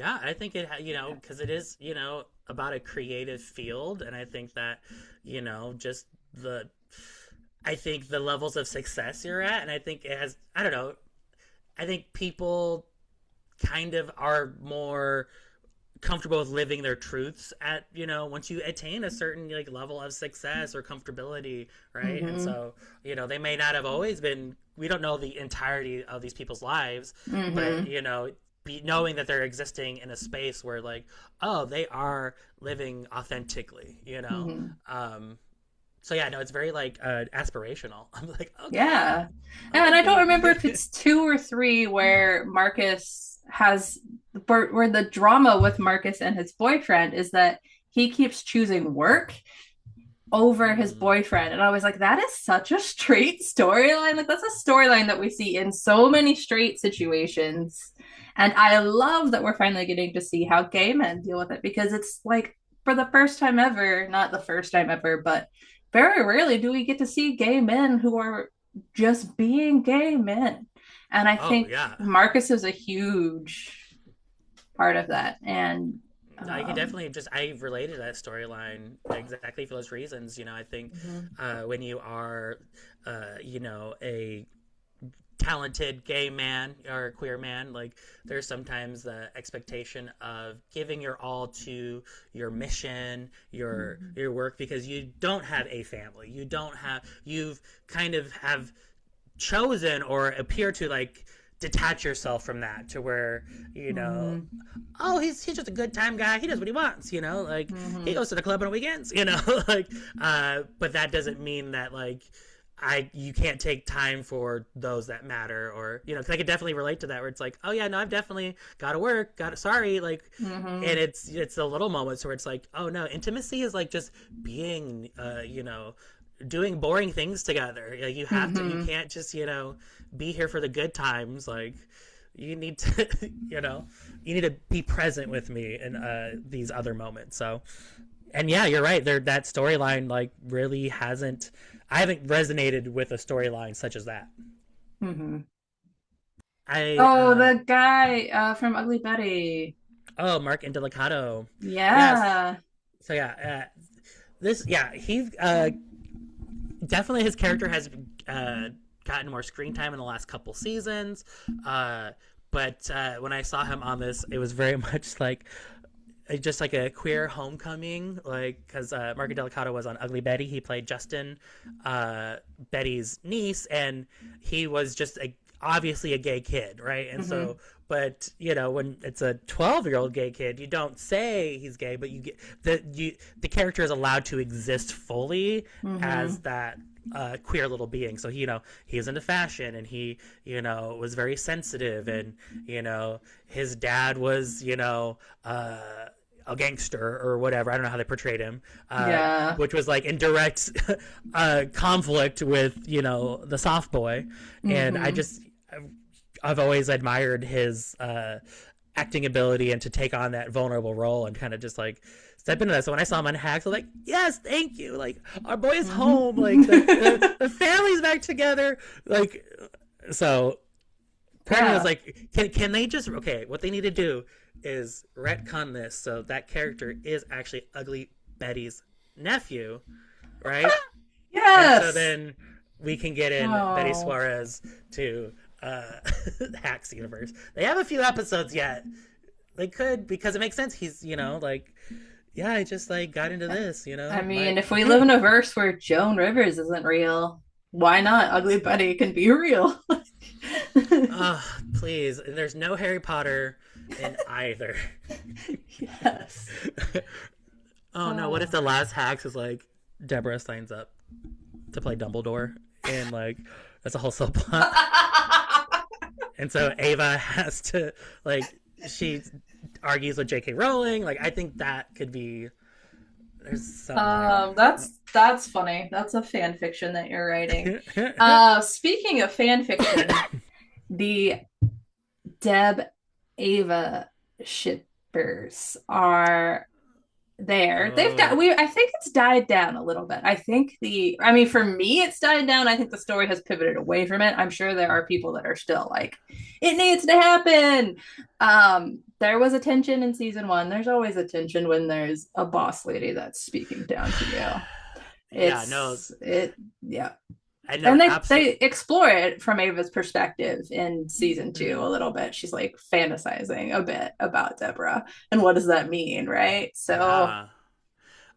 Yeah, I think because it is, about a creative field. And I think that, just the, I think the levels of success you're at, and I think it has, I don't know, I think people kind of are more comfortable with living their truths at once you attain a certain like level of success or comfortability, right? And Mm-hmm. so they may not have always been, we don't know the entirety of these people's lives, but Mm-hmm. knowing that they're existing in a space where like, oh, they are living authentically, Mm-hmm. so yeah, no, it's very like aspirational. I'm like, okay, Yeah. I want And to I don't be. remember if it's two or three where Marcus has where the drama with Marcus and his boyfriend is that he keeps choosing work over his Mm, boyfriend. And I was like, that is such a straight storyline. Like, that's a storyline that we see in so many straight situations. And I love that we're finally getting to see how gay men deal with it because it's like, for the first time ever, not the first time ever, but very rarely do we get to see gay men who are just being gay men. And I oh think yeah, Marcus is a huge part of that. And I can um, definitely just I related to that storyline exactly for those reasons. I think mhm, when you are, a talented gay man or a queer man, like there's sometimes the expectation of giving your all to your mission, mhm, your work, because you don't have a family, you've kind of have chosen or appear to like detach yourself from that to where mhm, oh, he's just a good time guy. He does what he wants, like he mhm. goes to the club on weekends, like but that doesn't mean that like you can't take time for those that matter, or because I could definitely relate to that where it's like, oh yeah, no, I've definitely got to work, got to sorry, like, and Mhm. it's the little moments where it's like, oh no, intimacy is like just being doing boring things together. Like you Mhm. can't just be here for the good times. Like you need to you need to be present with me in these other moments. So, and yeah, you're right there, that storyline like really hasn't, I haven't resonated with a storyline such as that. Mhm. I Oh, the guy from Ugly Betty. Oh, Mark Indelicato. Yes. Yeah. So yeah, this yeah, he definitely, his character has gotten more screen time in the last couple seasons. Uh, but when I saw him on this, it was very much like just like a queer homecoming, like because Marco Delicato was on Ugly Betty. He played Justin, Betty's niece, and he was just obviously a gay kid, right? And so, Mhm. but when it's a 12-year-old gay kid, you don't say he's gay, but you get the character is allowed to exist fully as Mhm. that queer little being. So he was into fashion, and he was very sensitive, and his dad was a gangster or whatever. I don't know how they portrayed him, Yeah. which was like in direct conflict with the soft boy. And Mhm. I've always admired his acting ability and to take on that vulnerable role and kind of just like step into that. So when I saw him on Hacks, I was like, yes, thank you. Like our boy is Mhm. home. Like the family's back together. Like so part of me was Yeah. like, can they just okay? What they need to do is retcon this so that character is actually Ugly Betty's nephew, right? And so Yes. then we can get in Betty Oh. Suarez to uh, Hacks universe. They have a few episodes yet. They could, because it makes sense. He's like, yeah, I just like got into this, I my mean, if we live in a verse where Joan Rivers isn't real, why not? Ugly Betty can be real. please. There's no Harry Potter in either. Yes. Oh no, what if Oh. the last Hacks is like Deborah signs up to play Dumbledore, and like that's a whole subplot, and so Ava has to like she argues with J.K. Rowling. Like I think that could be, there's something there. That's funny. That's a fan fiction that you're writing. Speaking of fan fiction, the Deb Ava shippers are there. They've got Oh, we I think it's died down a little bit. I mean for me it's died down. I think the story has pivoted away from it. I'm sure there are people that are still like it needs to happen. there was a tension in season one. There's always a tension when there's a boss lady that's speaking down to you. Yeah, no, Yeah. I know, And they absolutely. explore it from Ava's perspective in season two Mm-hmm. a little bit. She's like fantasizing a bit about Deborah and what does that mean, right? So Yeah.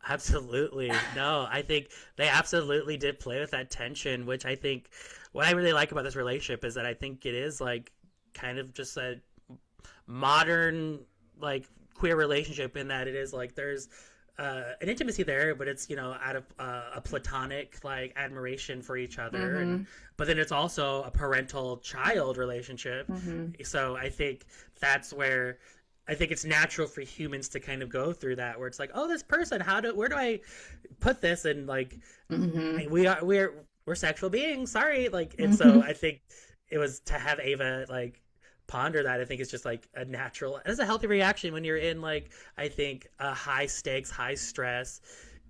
Absolutely. No, I think they absolutely did play with that tension, which I think what I really like about this relationship is that I think it is like kind of just a modern like queer relationship in that it is like there's an intimacy there, but it's out of a platonic like admiration for each other, and mm-hmm, but then it's also a parental child relationship. mm-hmm, So I think that's where I think it's natural for humans to kind of go through that, where it's like, oh, this person, where do I put this? And like, mm-hmm, we're sexual beings. Sorry, like, and so mm-hmm. I think it was to have Ava like ponder that. I think it's just like a natural, it's a healthy reaction when you're in like I think a high stakes, high stress,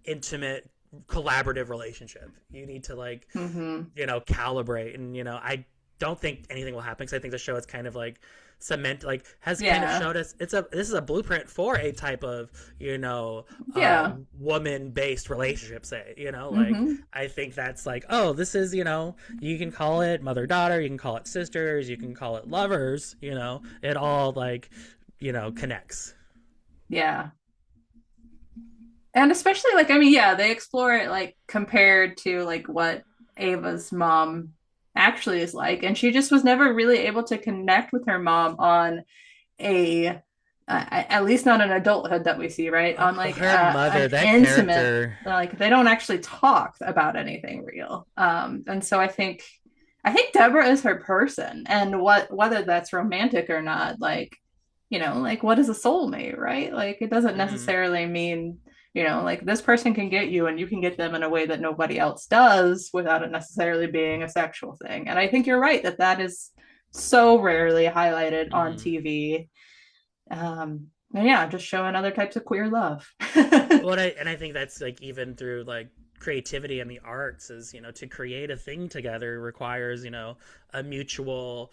intimate, collaborative relationship. You need to like Mm-hmm. calibrate, and I don't think anything will happen because I think the show is kind of like cement like has kind of Yeah. showed us this is a blueprint for a type of Yeah. woman based relationship, say, like Mm-hmm. I think that's like, oh, this is you can call it mother daughter, you can call it sisters, you can call it lovers, it all like connects. Yeah. And especially like I mean, yeah, they explore it like compared to like what Ava's mom actually is like, and she just was never really able to connect with her mom on a at least not an adulthood that we see, right? On like Her mother, an that intimate, character. like they don't actually talk about anything real. And so I think Deborah is her person, and whether that's romantic or not, like like what is a soulmate, right? Like it doesn't Mm, necessarily mean like this person can get you and you can get them in a way that nobody else does without it necessarily being a sexual thing. And I think you're right that that is so rarely highlighted on mm. TV. And yeah, just showing other types of queer love. Well, I think that's like even through like creativity and the arts is to create a thing together requires a mutual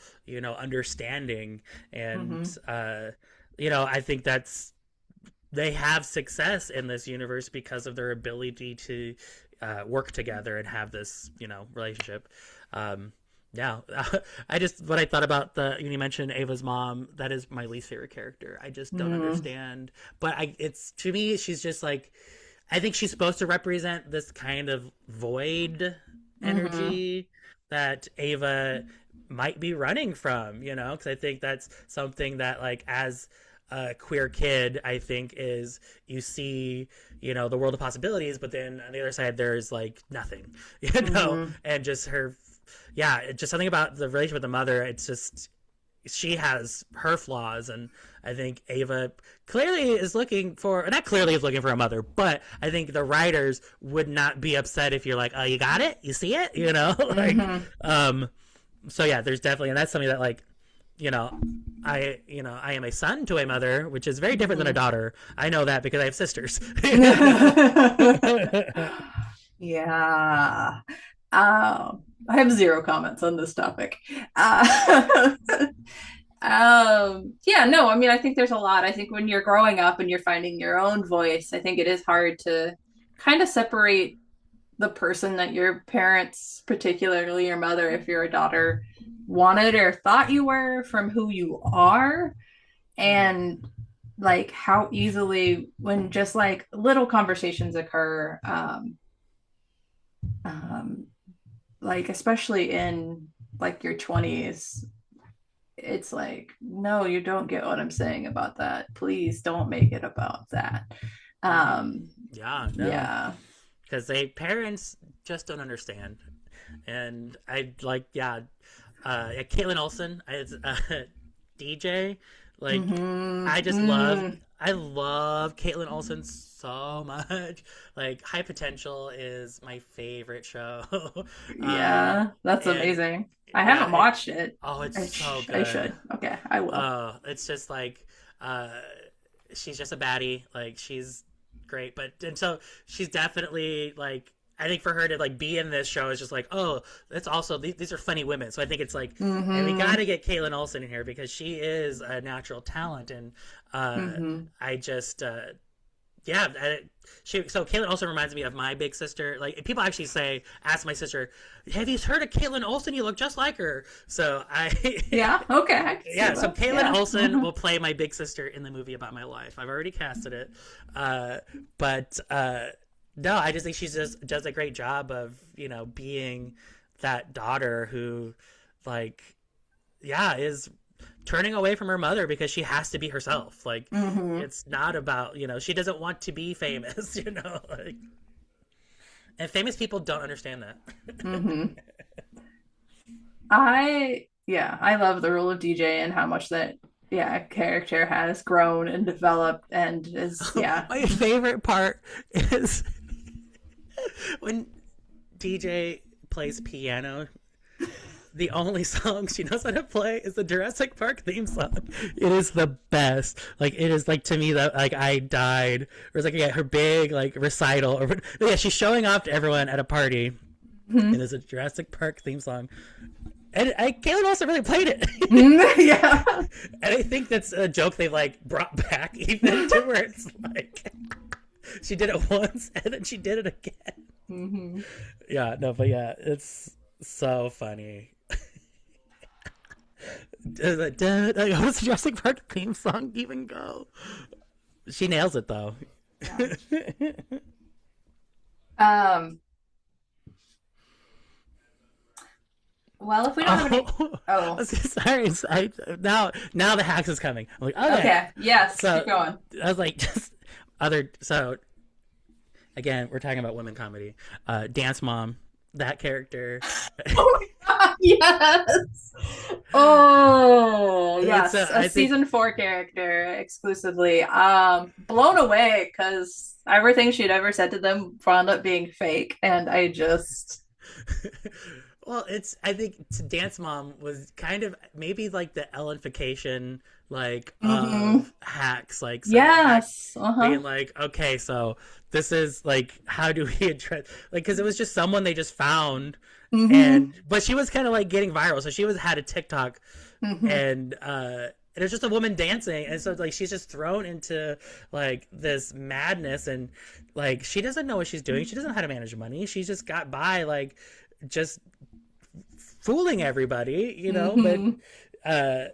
understanding, and Mm-hmm. I think that's they have success in this universe because of their ability to work together and have this relationship. um yeah. I just what I thought about you mentioned Ava's mom, that is my least favorite character. I just don't Mm-hmm. understand, but it's to me she's just like, I think she's supposed to represent this kind of void Mm-hmm. energy that Ava might be running from, because I think that's something that, like, as a queer kid, I think is you see, the world of possibilities, but then on the other side, there's like nothing, Mm-hmm. and just her, yeah, just something about the relationship with the mother. It's just, she has her flaws, and I think Ava clearly is looking for, not clearly is looking for a mother, but I think the writers would not be upset if you're like, oh, you got it, you see it, like, Mm-hmm. um so yeah, there's definitely, and that's something that like, you know I am a son to a mother, which is very different than a Mm-hmm. daughter. I know that because I have sisters. Yeah. I have zero comments on this topic. Uh, yeah, no, I mean, I think there's a lot. I think when you're growing up and you're finding your own voice, I think it is hard to kind of separate the person that your parents, particularly your mother, if you're a daughter, wanted or thought you were from who you are. Mhm. And like how easily, when just like little conversations occur, um, like especially in like your 20s, it's like, no, you don't get what I'm saying about that. Please don't make it about that. Mhm. Um, Yeah, no, yeah. because they parents just don't understand. And I like, yeah, yeah, Caitlin Olsen as DJ. Like, Mm-hmm. I just love, Mm. I love Caitlin Olsen so much. Like, High Potential is my favorite show. uh, Yeah, that's and amazing. I yeah, haven't watched it. oh, it's so I good. should. Okay, I will. It's just like, uh, she's just a baddie. Like, she's great, but and so she's definitely like I think for her to like be in this show is just like, oh, it's also these are funny women. So I think it's like, and we got Mm-hmm. to get Caitlin Olsen in here because she is a natural talent, and uh, Mm-hmm. I just yeah, so Caitlin Olsen reminds me of my big sister. Like people actually ask my sister, "Have you heard of Caitlin Olsen? You look just like her." So Yeah. Okay. I can see yeah, so that. Caitlin Yeah. Olsen will play my big sister in the movie about my life. I've already casted it, uh, but no, I just think she just does a great job of being that daughter who, like, yeah, is turning away from her mother because she has to be herself. Like, Mm-hmm. it's not about she doesn't want to be famous, like, and famous people don't understand that. Mm-hmm. Yeah, I love the role of DJ and how much that character has grown and developed and is My favorite part is when DJ plays piano. The only song she knows how to play is the Jurassic Park theme song. It is the best. Like, it is like, to me, that like I died. Or it's like, yeah, her big like recital, or yeah, she's showing off to everyone at a party. It Mhm. is a Jurassic Park theme song, and Caitlin also really played it. Yeah. And I think that's a joke they like brought back even to where it's like she did it once and then she did it again. Hmm. Yeah, no, but yeah, it's so funny. Like, how does the Jurassic Park theme song even go? She nails it though. Yeah. Um, well, if we don't have any, Oh, oh, sorry. Now the hacks is coming. I'm like, okay. okay. Yes, keep So going. I was like, just other. So again, we're talking about women comedy. Dance Mom, that character. Oh my God, yes. Oh, It's yes. A I think season four character exclusively. Blown away because everything she'd ever said to them wound up being fake. And I just, well, I think Dance Mom was kind of maybe like the Ellenification like hmm. of hacks, like so hacks Yes. Uh-huh. being like, okay, so this is like how do we address like because it was just someone they just found Hmm. and but she was kind of like getting viral, so she was had a TikTok Hmm. and it was just a woman dancing, and so like she's just thrown into like this madness, and like she doesn't know what she's doing, she doesn't know how to manage money, she just got by like just fooling everybody, but Hmm. uh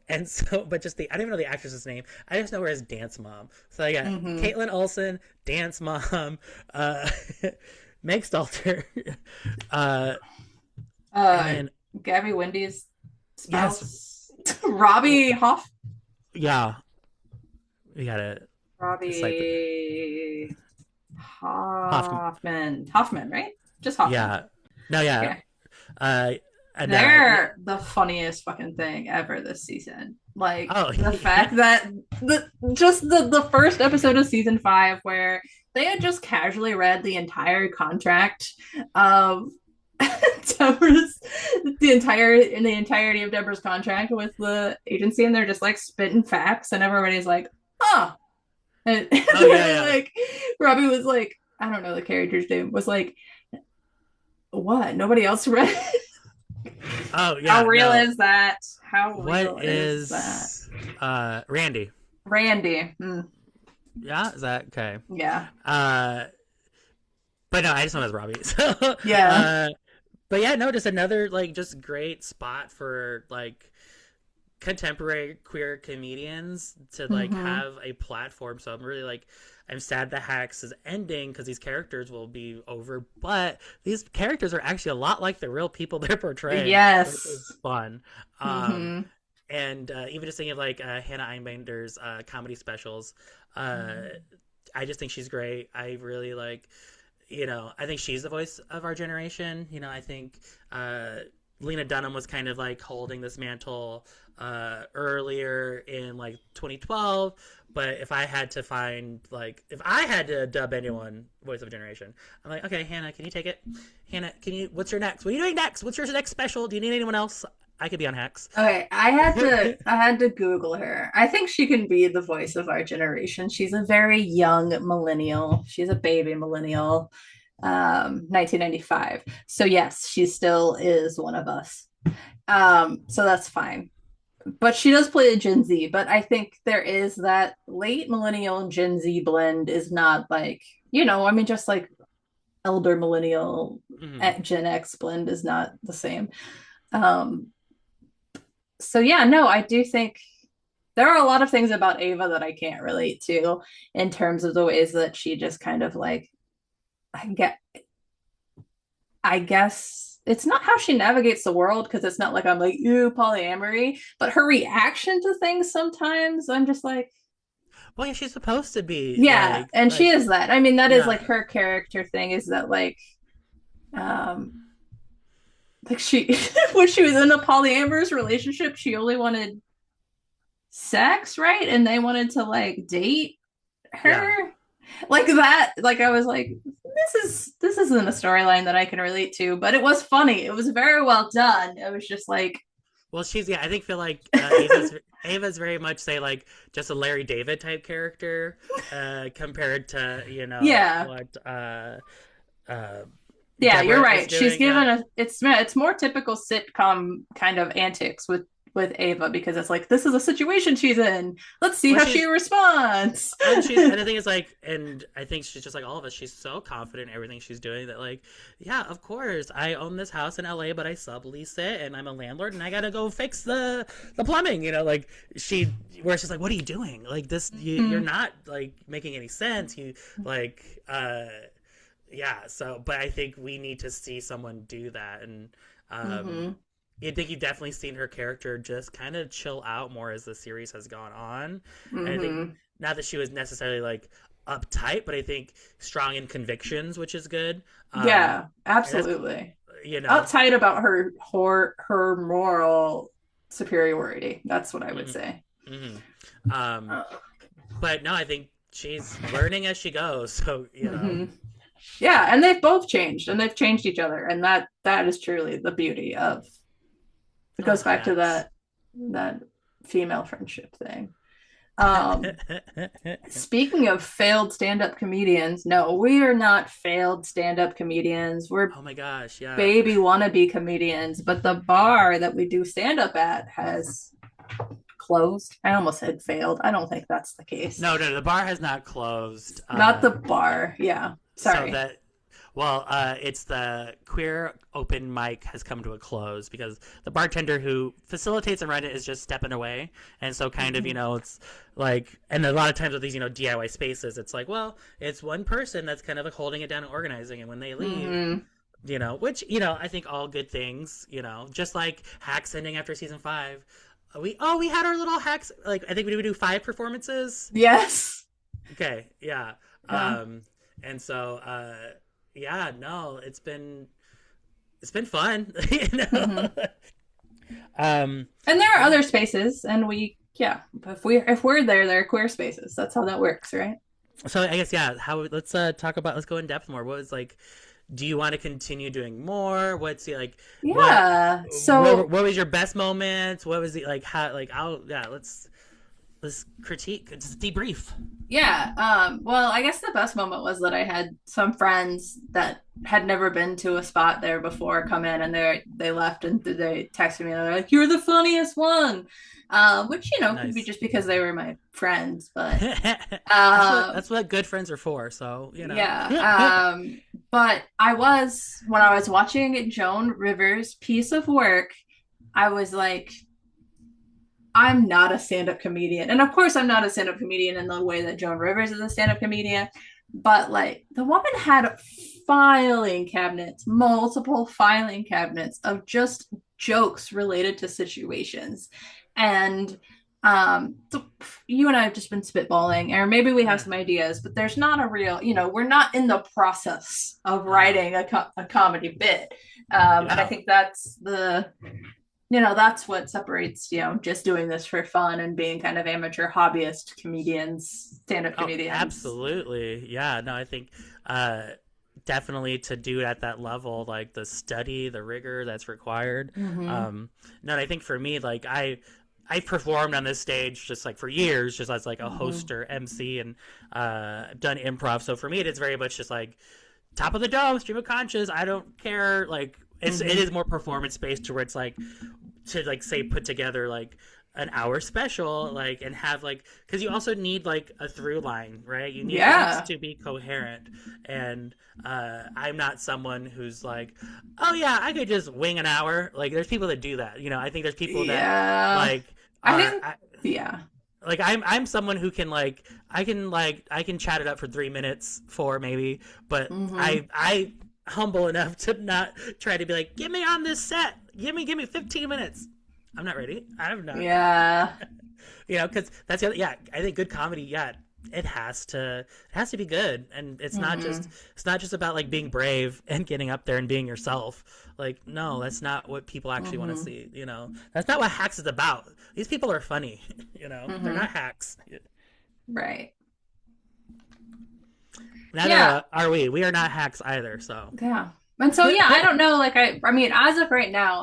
and so but just the I don't even know the actress's name, I just know her as Dance Mom. So I got Hmm. Caitlin Olsen, Dance Mom, uh Meg Stalter, uh and Uh, then Gabby Wendy's yes, spouse, Robbie Hoff, yeah, we gotta cite the Robbie Hoffman. Hoffman, right? Just Hoffman. Yeah, no, yeah, Okay. uh and yeah. They're the funniest fucking thing ever this season. Like Oh, the yeah. fact that the first episode of season five where they had just casually read the entire contract of Deborah's the entirety of Deborah's contract with the agency, and they're just like spitting facts, and everybody's like, huh. And Oh, yeah, then yeah. like Robbie was like, I don't know the character's name, was like, what? Nobody else read. Oh, How yeah, real no. is that? How What real is that? is Randy? Randy. Mm, Yeah, is that okay? yeah. Uh but no, I just know it as Robbie. So Yeah. but yeah, no, just another like just great spot for like contemporary queer comedians to like Mm-hmm. have a platform. So I'm really like I'm sad the Hacks is ending because these characters will be over, but these characters are actually a lot like the real people they're portraying, which is Yes. fun. Um, Mm-hmm. and even just thinking of like Hannah Einbinder's comedy specials, uh, I just think she's great. I really like, I think she's the voice of our generation. I think Lena Dunham was kind of like holding this mantle earlier in like 2012. But if I had to find like if I had to dub anyone voice of a generation, I'm like, okay, Hannah, can you take it? Hannah, can you? What's your next? What are you doing next? What's your next special? Do you need anyone else? I could be on Hacks. Okay, I had to Google her. I think she can be the voice of our generation. She's a very young millennial. She's a baby millennial. 1995. So yes, she still is one of us. So that's fine. But she does play a Gen Z, but I think there is that late millennial and Gen Z blend is not like, I mean, just like elder millennial Hmm. at Gen X blend is not the same. Um, so yeah, no, I do think there are a lot of things about Ava that I can't relate to in terms of the ways that she just kind of like I get I guess it's not how she navigates the world because it's not like I'm like, ooh, polyamory, but her reaction to things sometimes I'm just like, Well, yeah, she's supposed to be yeah, and she like, is that. I mean, that is like yeah. her character thing is that um like she when she was in a polyamorous relationship, she only wanted sex, right? And they wanted to like date Yeah. her. Like that, like I was like, this isn't a storyline that I can relate to, but it was funny. It was very well done. It was just like Well, she's, yeah. I think feel like Ava's very much say like just a Larry David type character, compared to yeah. what uh Yeah, you're Deborah is right. She's doing. given Yeah. a it's more typical sitcom kind of antics with Ava because it's like this is a situation she's in. Let's see Well, how she she's responds. and the thing is like, and I think she's just like all of us. She's so confident in everything she's doing that like, yeah, of course, I own this house in LA, but I sublease it, and I'm a landlord, and I gotta go fix the plumbing. Like she, where she's like, what are you doing? Like this, you're Mm-hmm. not like making any sense. You like, yeah. So, but I think we need to see someone do that, and um, Mm-hmm. I think you've definitely seen her character just kind of chill out more as the series has gone on. And I think Mm-hmm. not that she was necessarily like uptight, but I think strong in convictions, which is good. Yeah, And that's absolutely. you know, Uptight about her moral superiority. That's what I would mm-hmm, say. mm-hmm. But no, I think she's learning as she goes. So Mm-hmm. Yeah, and they've both changed and they've changed each other, and that is truly the beauty of it goes oh back to yes. that female friendship thing. Speaking of failed stand-up comedians, no, we are not failed stand-up comedians. We're Oh my gosh, yeah. baby wannabe comedians, but the bar that we do stand-up at has closed. I almost said failed. I don't think that's the case. No, no, the bar has not closed. Not the bar. Yeah. So Sorry. that Well, it's the queer open mic has come to a close because the bartender who facilitates and runs it is just stepping away, and so kind of Mm-hmm. it's like, and a lot of times with these DIY spaces, it's like, well, it's one person that's kind of like holding it down and organizing, and when they leave, Mm-hmm. which I think all good things, just like Hacks ending after season 5. We had our little Hacks, like I think we would do 5 performances. Yes. Okay, yeah. Yeah. Um, and so yeah, no, it's been fun, you know. Mm-hmm. um, And there are but other spaces, and yeah, if we're there, there are queer spaces. That's how that works, right? so I guess, yeah. Let's talk about, let's go in depth more. What was like? Do you want to continue doing more? What's the like? What Yeah. what, So what was your best moments? What was the like? How like? I'll yeah. Let's critique. Just debrief. yeah, well, I guess the best moment was that I had some friends that had never been to a spot there before come in and they left and they texted me and they're like, "You're the funniest one," which could be Nice. just because they were my friends, but that's what um, that's what good friends are for. So yeah. But when I was watching Joan Rivers' piece of work, I was like, I'm not a stand-up comedian. And of course I'm not a stand-up comedian in the way that Joan Rivers is a stand-up comedian. But like the woman had filing cabinets, multiple filing cabinets of just jokes related to situations. And so you and I have just been spitballing, or maybe we have Yeah. some ideas, but there's not a real, we're not in the process of Uh-huh. writing a comedy bit. And I Yeah. think that's what separates, just doing this for fun and being kind of amateur hobbyist comedians, stand-up Oh, comedians. absolutely. Yeah, no, I think uh definitely to do it at that level, like the study, the rigor that's required. Mm-hmm. No, and I think for me, like I've performed on this stage just like for years, just as like a Mm-hmm. host or MC, and I've done improv. So for me, it's very much just like top of the dome, stream of conscious. I don't care. Like it is more performance based to where it's like to like say put together like an hour special like and have like because you also need like a through line, right? You need it needs Yeah. to be coherent. And I'm not someone who's like, oh yeah, I could just wing an hour. Like there's people that do that. I think there's people that Yeah. like I are think, yeah. like I'm someone who can I can chat it up for 3 minutes, four maybe, but Hmm. I humble enough to not try to be like, get me on this set, give me 15 minutes. I'm not ready. I'm not. Yeah. Because that's the other, yeah. I think good comedy, yeah, it has to be good, and Hmm. it's not just about like being brave and getting up there and being yourself. Like, no, that's not what people actually want to Hmm. see. That's not what Hacks is about. These people are funny. They're Hmm. not hacks. Right. Neither Yeah. are we. We are not hacks either. So, Yeah. And so yeah, I don't know. Like I mean, as of right now,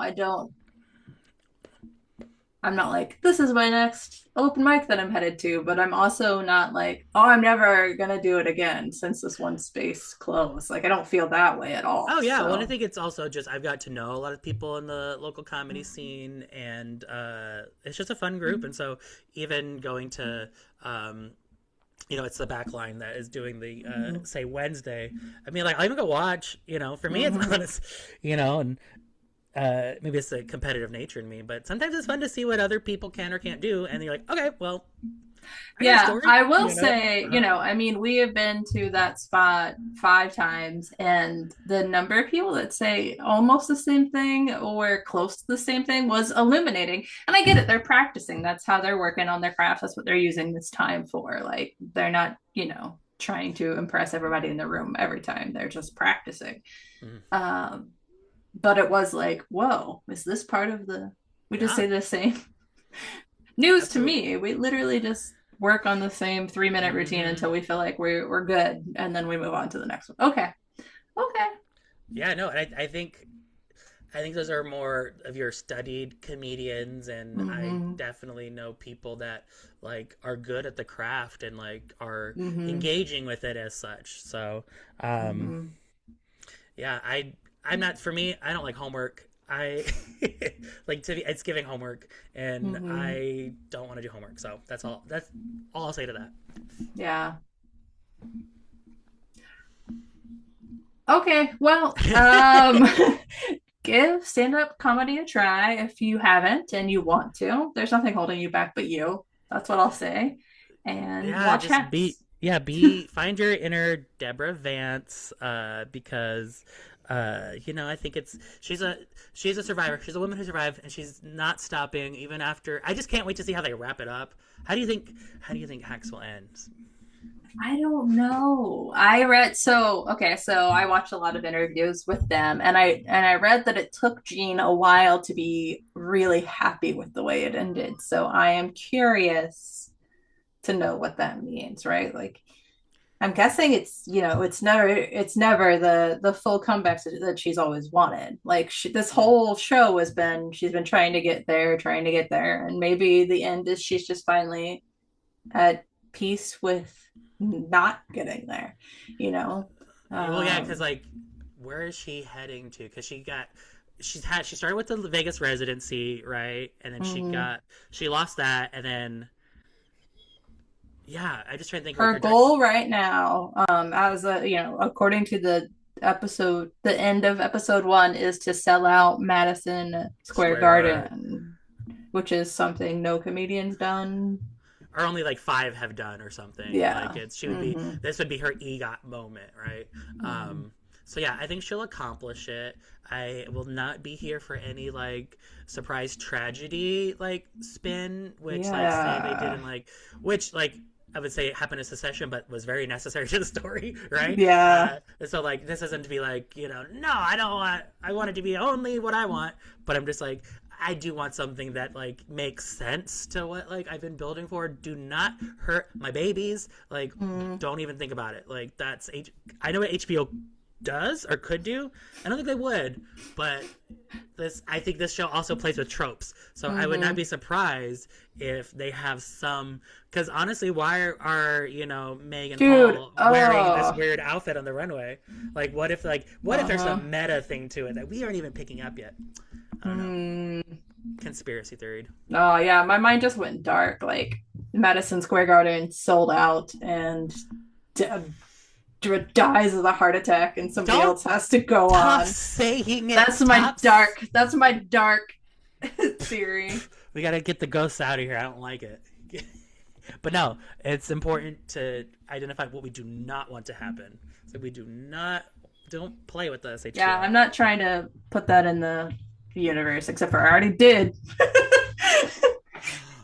I'm not like, this is my next open mic that I'm headed to, but I'm also not like, oh, I'm never gonna do it again since this one space closed. Like I don't feel that way at all. oh yeah. Well, I So think it's also just I've got to know a lot of people in the local comedy scene, and it's just a fun group. And so even going to um, it's the back line that is doing the hmm. say Wednesday. I mean, like I'll even go watch. For me, it's Hmm. honest. And maybe it's the competitive nature in me, but sometimes it's fun to see what other people can or can't do, and you're like, okay, well, I got a Yeah, story. I will say, I mean, we have been to that spot 5 times, and the number of people that say almost the same thing or close to the same thing was illuminating. And I get it, they're practicing. That's how they're working on their craft. That's what they're using this time for. Like, they're not, trying to impress everybody in the room every time. They're just practicing. Mhm. Um, but it was like, whoa, is this part of we just Yeah, say the same news to absolutely. me. We literally just work on the same 3 minute routine Hmm. until we feel like we're good, and then we move on to the next one. Okay, okay. Yeah, no, I think those are more of your studied comedians, and I Mm-hmm. definitely know people that like are good at the craft and like are Mm-hmm. engaging with it as such. So, um, Mm-hmm. yeah, I'm not for me. I don't like homework. I like it's giving homework, and Mm-hmm. I don't want to do homework. So that's all. That's all I'll say to that. Yeah. Okay. Well, give stand-up comedy a try if you haven't and you want to. There's nothing holding you back but you. That's what I'll say. And Yeah, watch just Hacks. find your inner Deborah Vance, because I think she's a survivor. She's a woman who survived, and she's not stopping even after. I just can't wait to see how they wrap it up. How do you think Hacks will end? I don't know. I read so okay, so I watched a lot of interviews with them, and I read that it took Gene a while to be really happy with the way it ended. So I am curious to know what that means, right? Like I'm guessing it's never the full comeback that she's always wanted. Like this Hmm. whole show she's been trying to get there, and maybe the end is she's just finally at peace with not getting there, you know? Well, yeah, because Um, like, where is she heading to? Because she started with the Vegas residency, right, and then mhm. she lost that, and then yeah, I just trying to think of like Her her direct. goal right now, according to the end of episode 1, is to sell out Madison Square Square Garden. Garden, which is something no comedian's done. Or only like five have done or something. Like Yeah. it's she would be Hmm. this would be her EGOT moment, right? Hmm. So yeah, I think she'll accomplish it. I will not be here for any like surprise tragedy like spin, which like say they did Yeah. in like which like I would say happened in Secession, but was very necessary to the story, right? Yeah. So like this isn't to be like no, I don't want. I want it to be only what I want, but I'm just like I do want something that like makes sense to what like I've been building for. Do not hurt my babies. Like, Mm. don't even think about it. Like I know what HBO does or could do. I don't think they would, but I think this show also plays with tropes. So I would not be surprised if they have some, because honestly, why are Meg and Dude, Paul wearing this weird outfit on the runway? Like what if there's some meta thing to it that we aren't even picking up yet? I don't know. Conspiracy theory. Oh yeah, my mind just went dark. Like Madison Square Garden sold out and dies of a heart attack, and somebody Don't else has to go stop on. saying it. That's my dark. That's my dark theory. We gotta get the ghosts out of here. I don't like it. But no, it's important to identify what we do not want to happen. So we don't play with this. HBO. Yeah, I'm not trying to put that in the universe, except for I already did.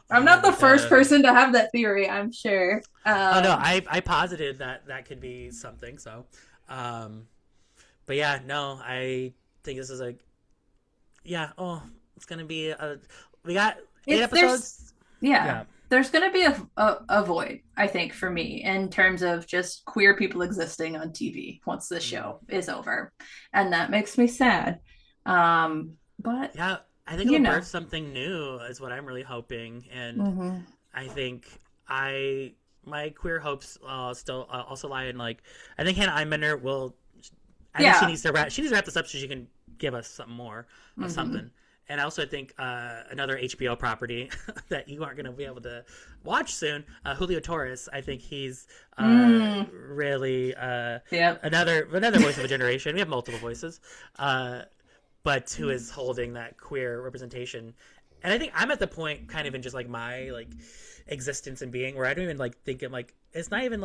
I'm not the first person to have that theory, I'm sure. Oh no, I posited that could be something. So, but yeah, no, I think this is it's gonna be we got 8 episodes. There's gonna be a void, I think, for me in terms of just queer people existing on TV once this show is over, and that makes me sad. But yeah, I think it'll birth something new is what I'm really hoping, and I think my queer hopes still also lie in I think Hannah Einbender will. I think she needs to wrap this up so she can give us something more of something. And I also think another HBO property that you aren't going to be able to watch soon, Julio Torres. I think he's really another voice of a generation. We have multiple voices. But who is holding that queer representation. And I think I'm at the point kind of in just my existence and being where I don't even think I'm it's not even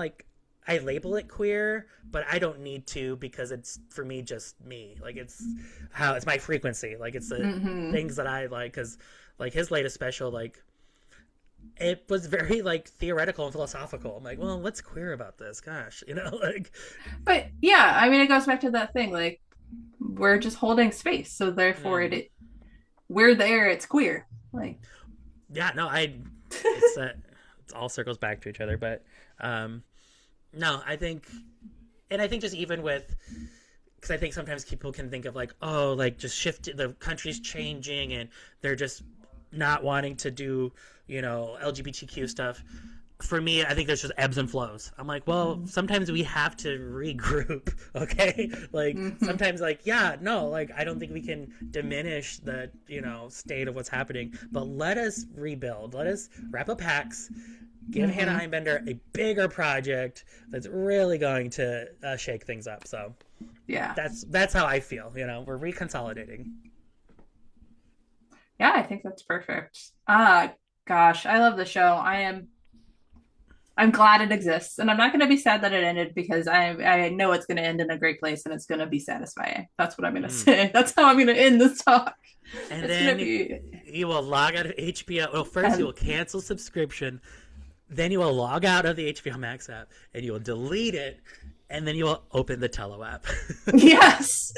I label it queer, but I don't need to because it's for me just me. It's my frequency. It's the things that I like, because his latest special, it was very theoretical and philosophical. I'm well, what's queer about this? Gosh, But yeah, I mean, it goes back to that thing, we're just holding space, so therefore we're there. It's queer. It all circles back to each other. But no, I think just even with, because I think sometimes people can think of just shift, the country's changing and they're just not wanting to do LGBTQ stuff. For me, I think there's just ebbs and flows. I'm well, sometimes we have to regroup, okay? Sometimes I don't think we can diminish the, state of what's happening, but let us rebuild. Let us wrap up Hacks, give Hannah Einbender a bigger project that's really going to shake things up. So yeah, that's how I feel. We're reconsolidating. Yeah, I think that's perfect. Gosh, I love the show. I'm glad it exists, and I'm not going to be sad that it ended, because I know it's going to end in a great place and it's going to be satisfying. That's what I'm going to say. That's how I'm going to end this talk. And then you will log out of HBO. Well, first you will cancel subscription, then you will log out of the HBO Max app, and you will delete it, and then you will open the Tello app. Yes,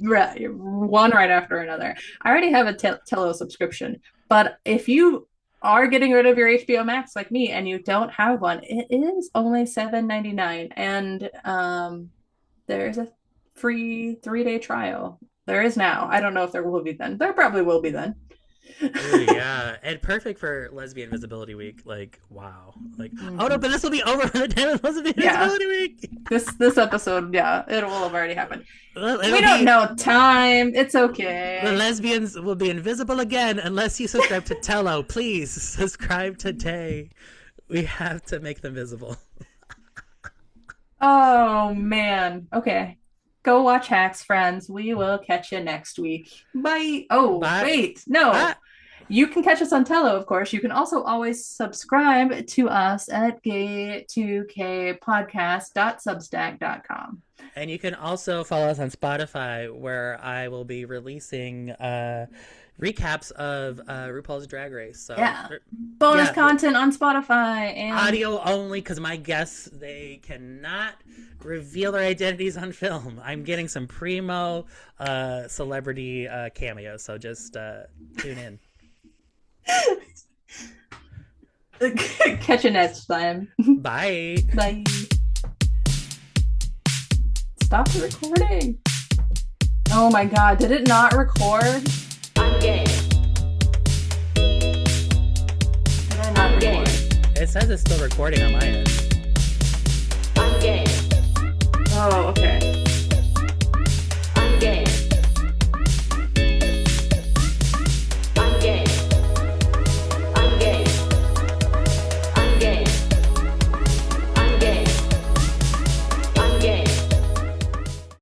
right, one right after another. I already have a Tello subscription, but if you are getting rid of your HBO Max like me and you don't have one, it is only $7.99, and there's a free 3-day trial. There is now. I don't know if there will be then. There probably will be then. Ooh, yeah, and perfect for Lesbian Visibility Week. Wow. Oh no, but this will be over by the time of Lesbian Visibility Week. This episode, it will have already happened. We don't know time. It's okay. The lesbians will be invisible again unless you subscribe to Tello. Please subscribe today. We have to make them visible. Oh man. Okay. Go watch Hacks, friends. We will catch you next week. Bye. Oh, bye. Wait. No. Bye. You can catch us on Tello, of course. You can also always subscribe to us at Gay2k podcast.substack.com. And you can also follow us on Spotify, where I will be releasing recaps of RuPaul's Drag Race. So bonus content on Spotify, and audio only, because my guests, they cannot reveal their identities on film. I'm getting some primo celebrity cameos, so just tune in. Catch you next time. Bye. Bye. Stop. Stop the recording. Oh my god, did it not record? I'm gay. Did I not record? It says it's still recording on my end. I'm gay. Oh, okay.